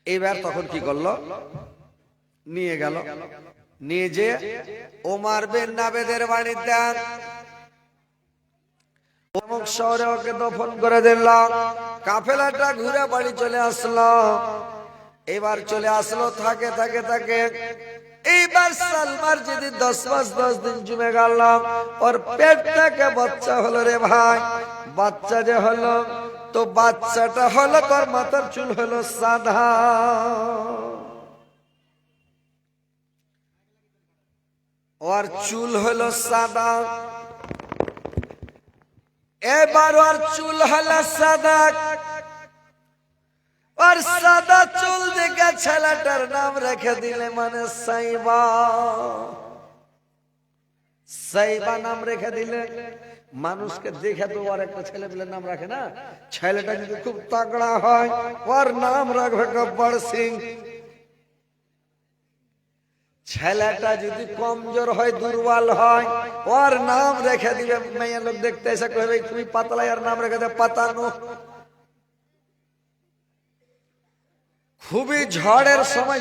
এইবার তখন কি করলো, নিয়ে গেল, নিয়ে যে ওমর বিন নাবেদের বাড়িতে অমুক শহরে ওকে দফন করে দিলাম। কাফেলাটা ঘুরে বাড়ি চলে আসলো। এবার চলে আসলো, থাকে থাকে থাকে এইবার সালমার যদি 10 মাস 10 দিন জমে গেল, ওর পেট থেকে বাচ্চা হলো রে ভাই। বাচ্চা যে হলো, তো বাচ্চাটা হলো তোর মাথার চুল হলো সাদা, ওর চুল হলো সাদা। এবার ওর চুল হলো সাদা, আর সাদা চুল দেখে ছেলেটার নাম রেখে দিলে মানে সাইবা। সাইবা নাম রেখে দিলে, মানুষকে দেখে তো আর একটা ছেলে পেলে নাম রাখে না। ছেলেটা যদি খুব তাগড়া হয়, ওর নাম রাখবে গব্বর সিং। ছেলেটা যদি কমজোর হয়, দুর্বল হয়, ওর নাম রেখে দিবে, মেয়ে লোক দেখতে এসে কবে তুমি পাতলা, আর নাম রেখে দেবে পাতানো। খুবই ঝড়ের সময়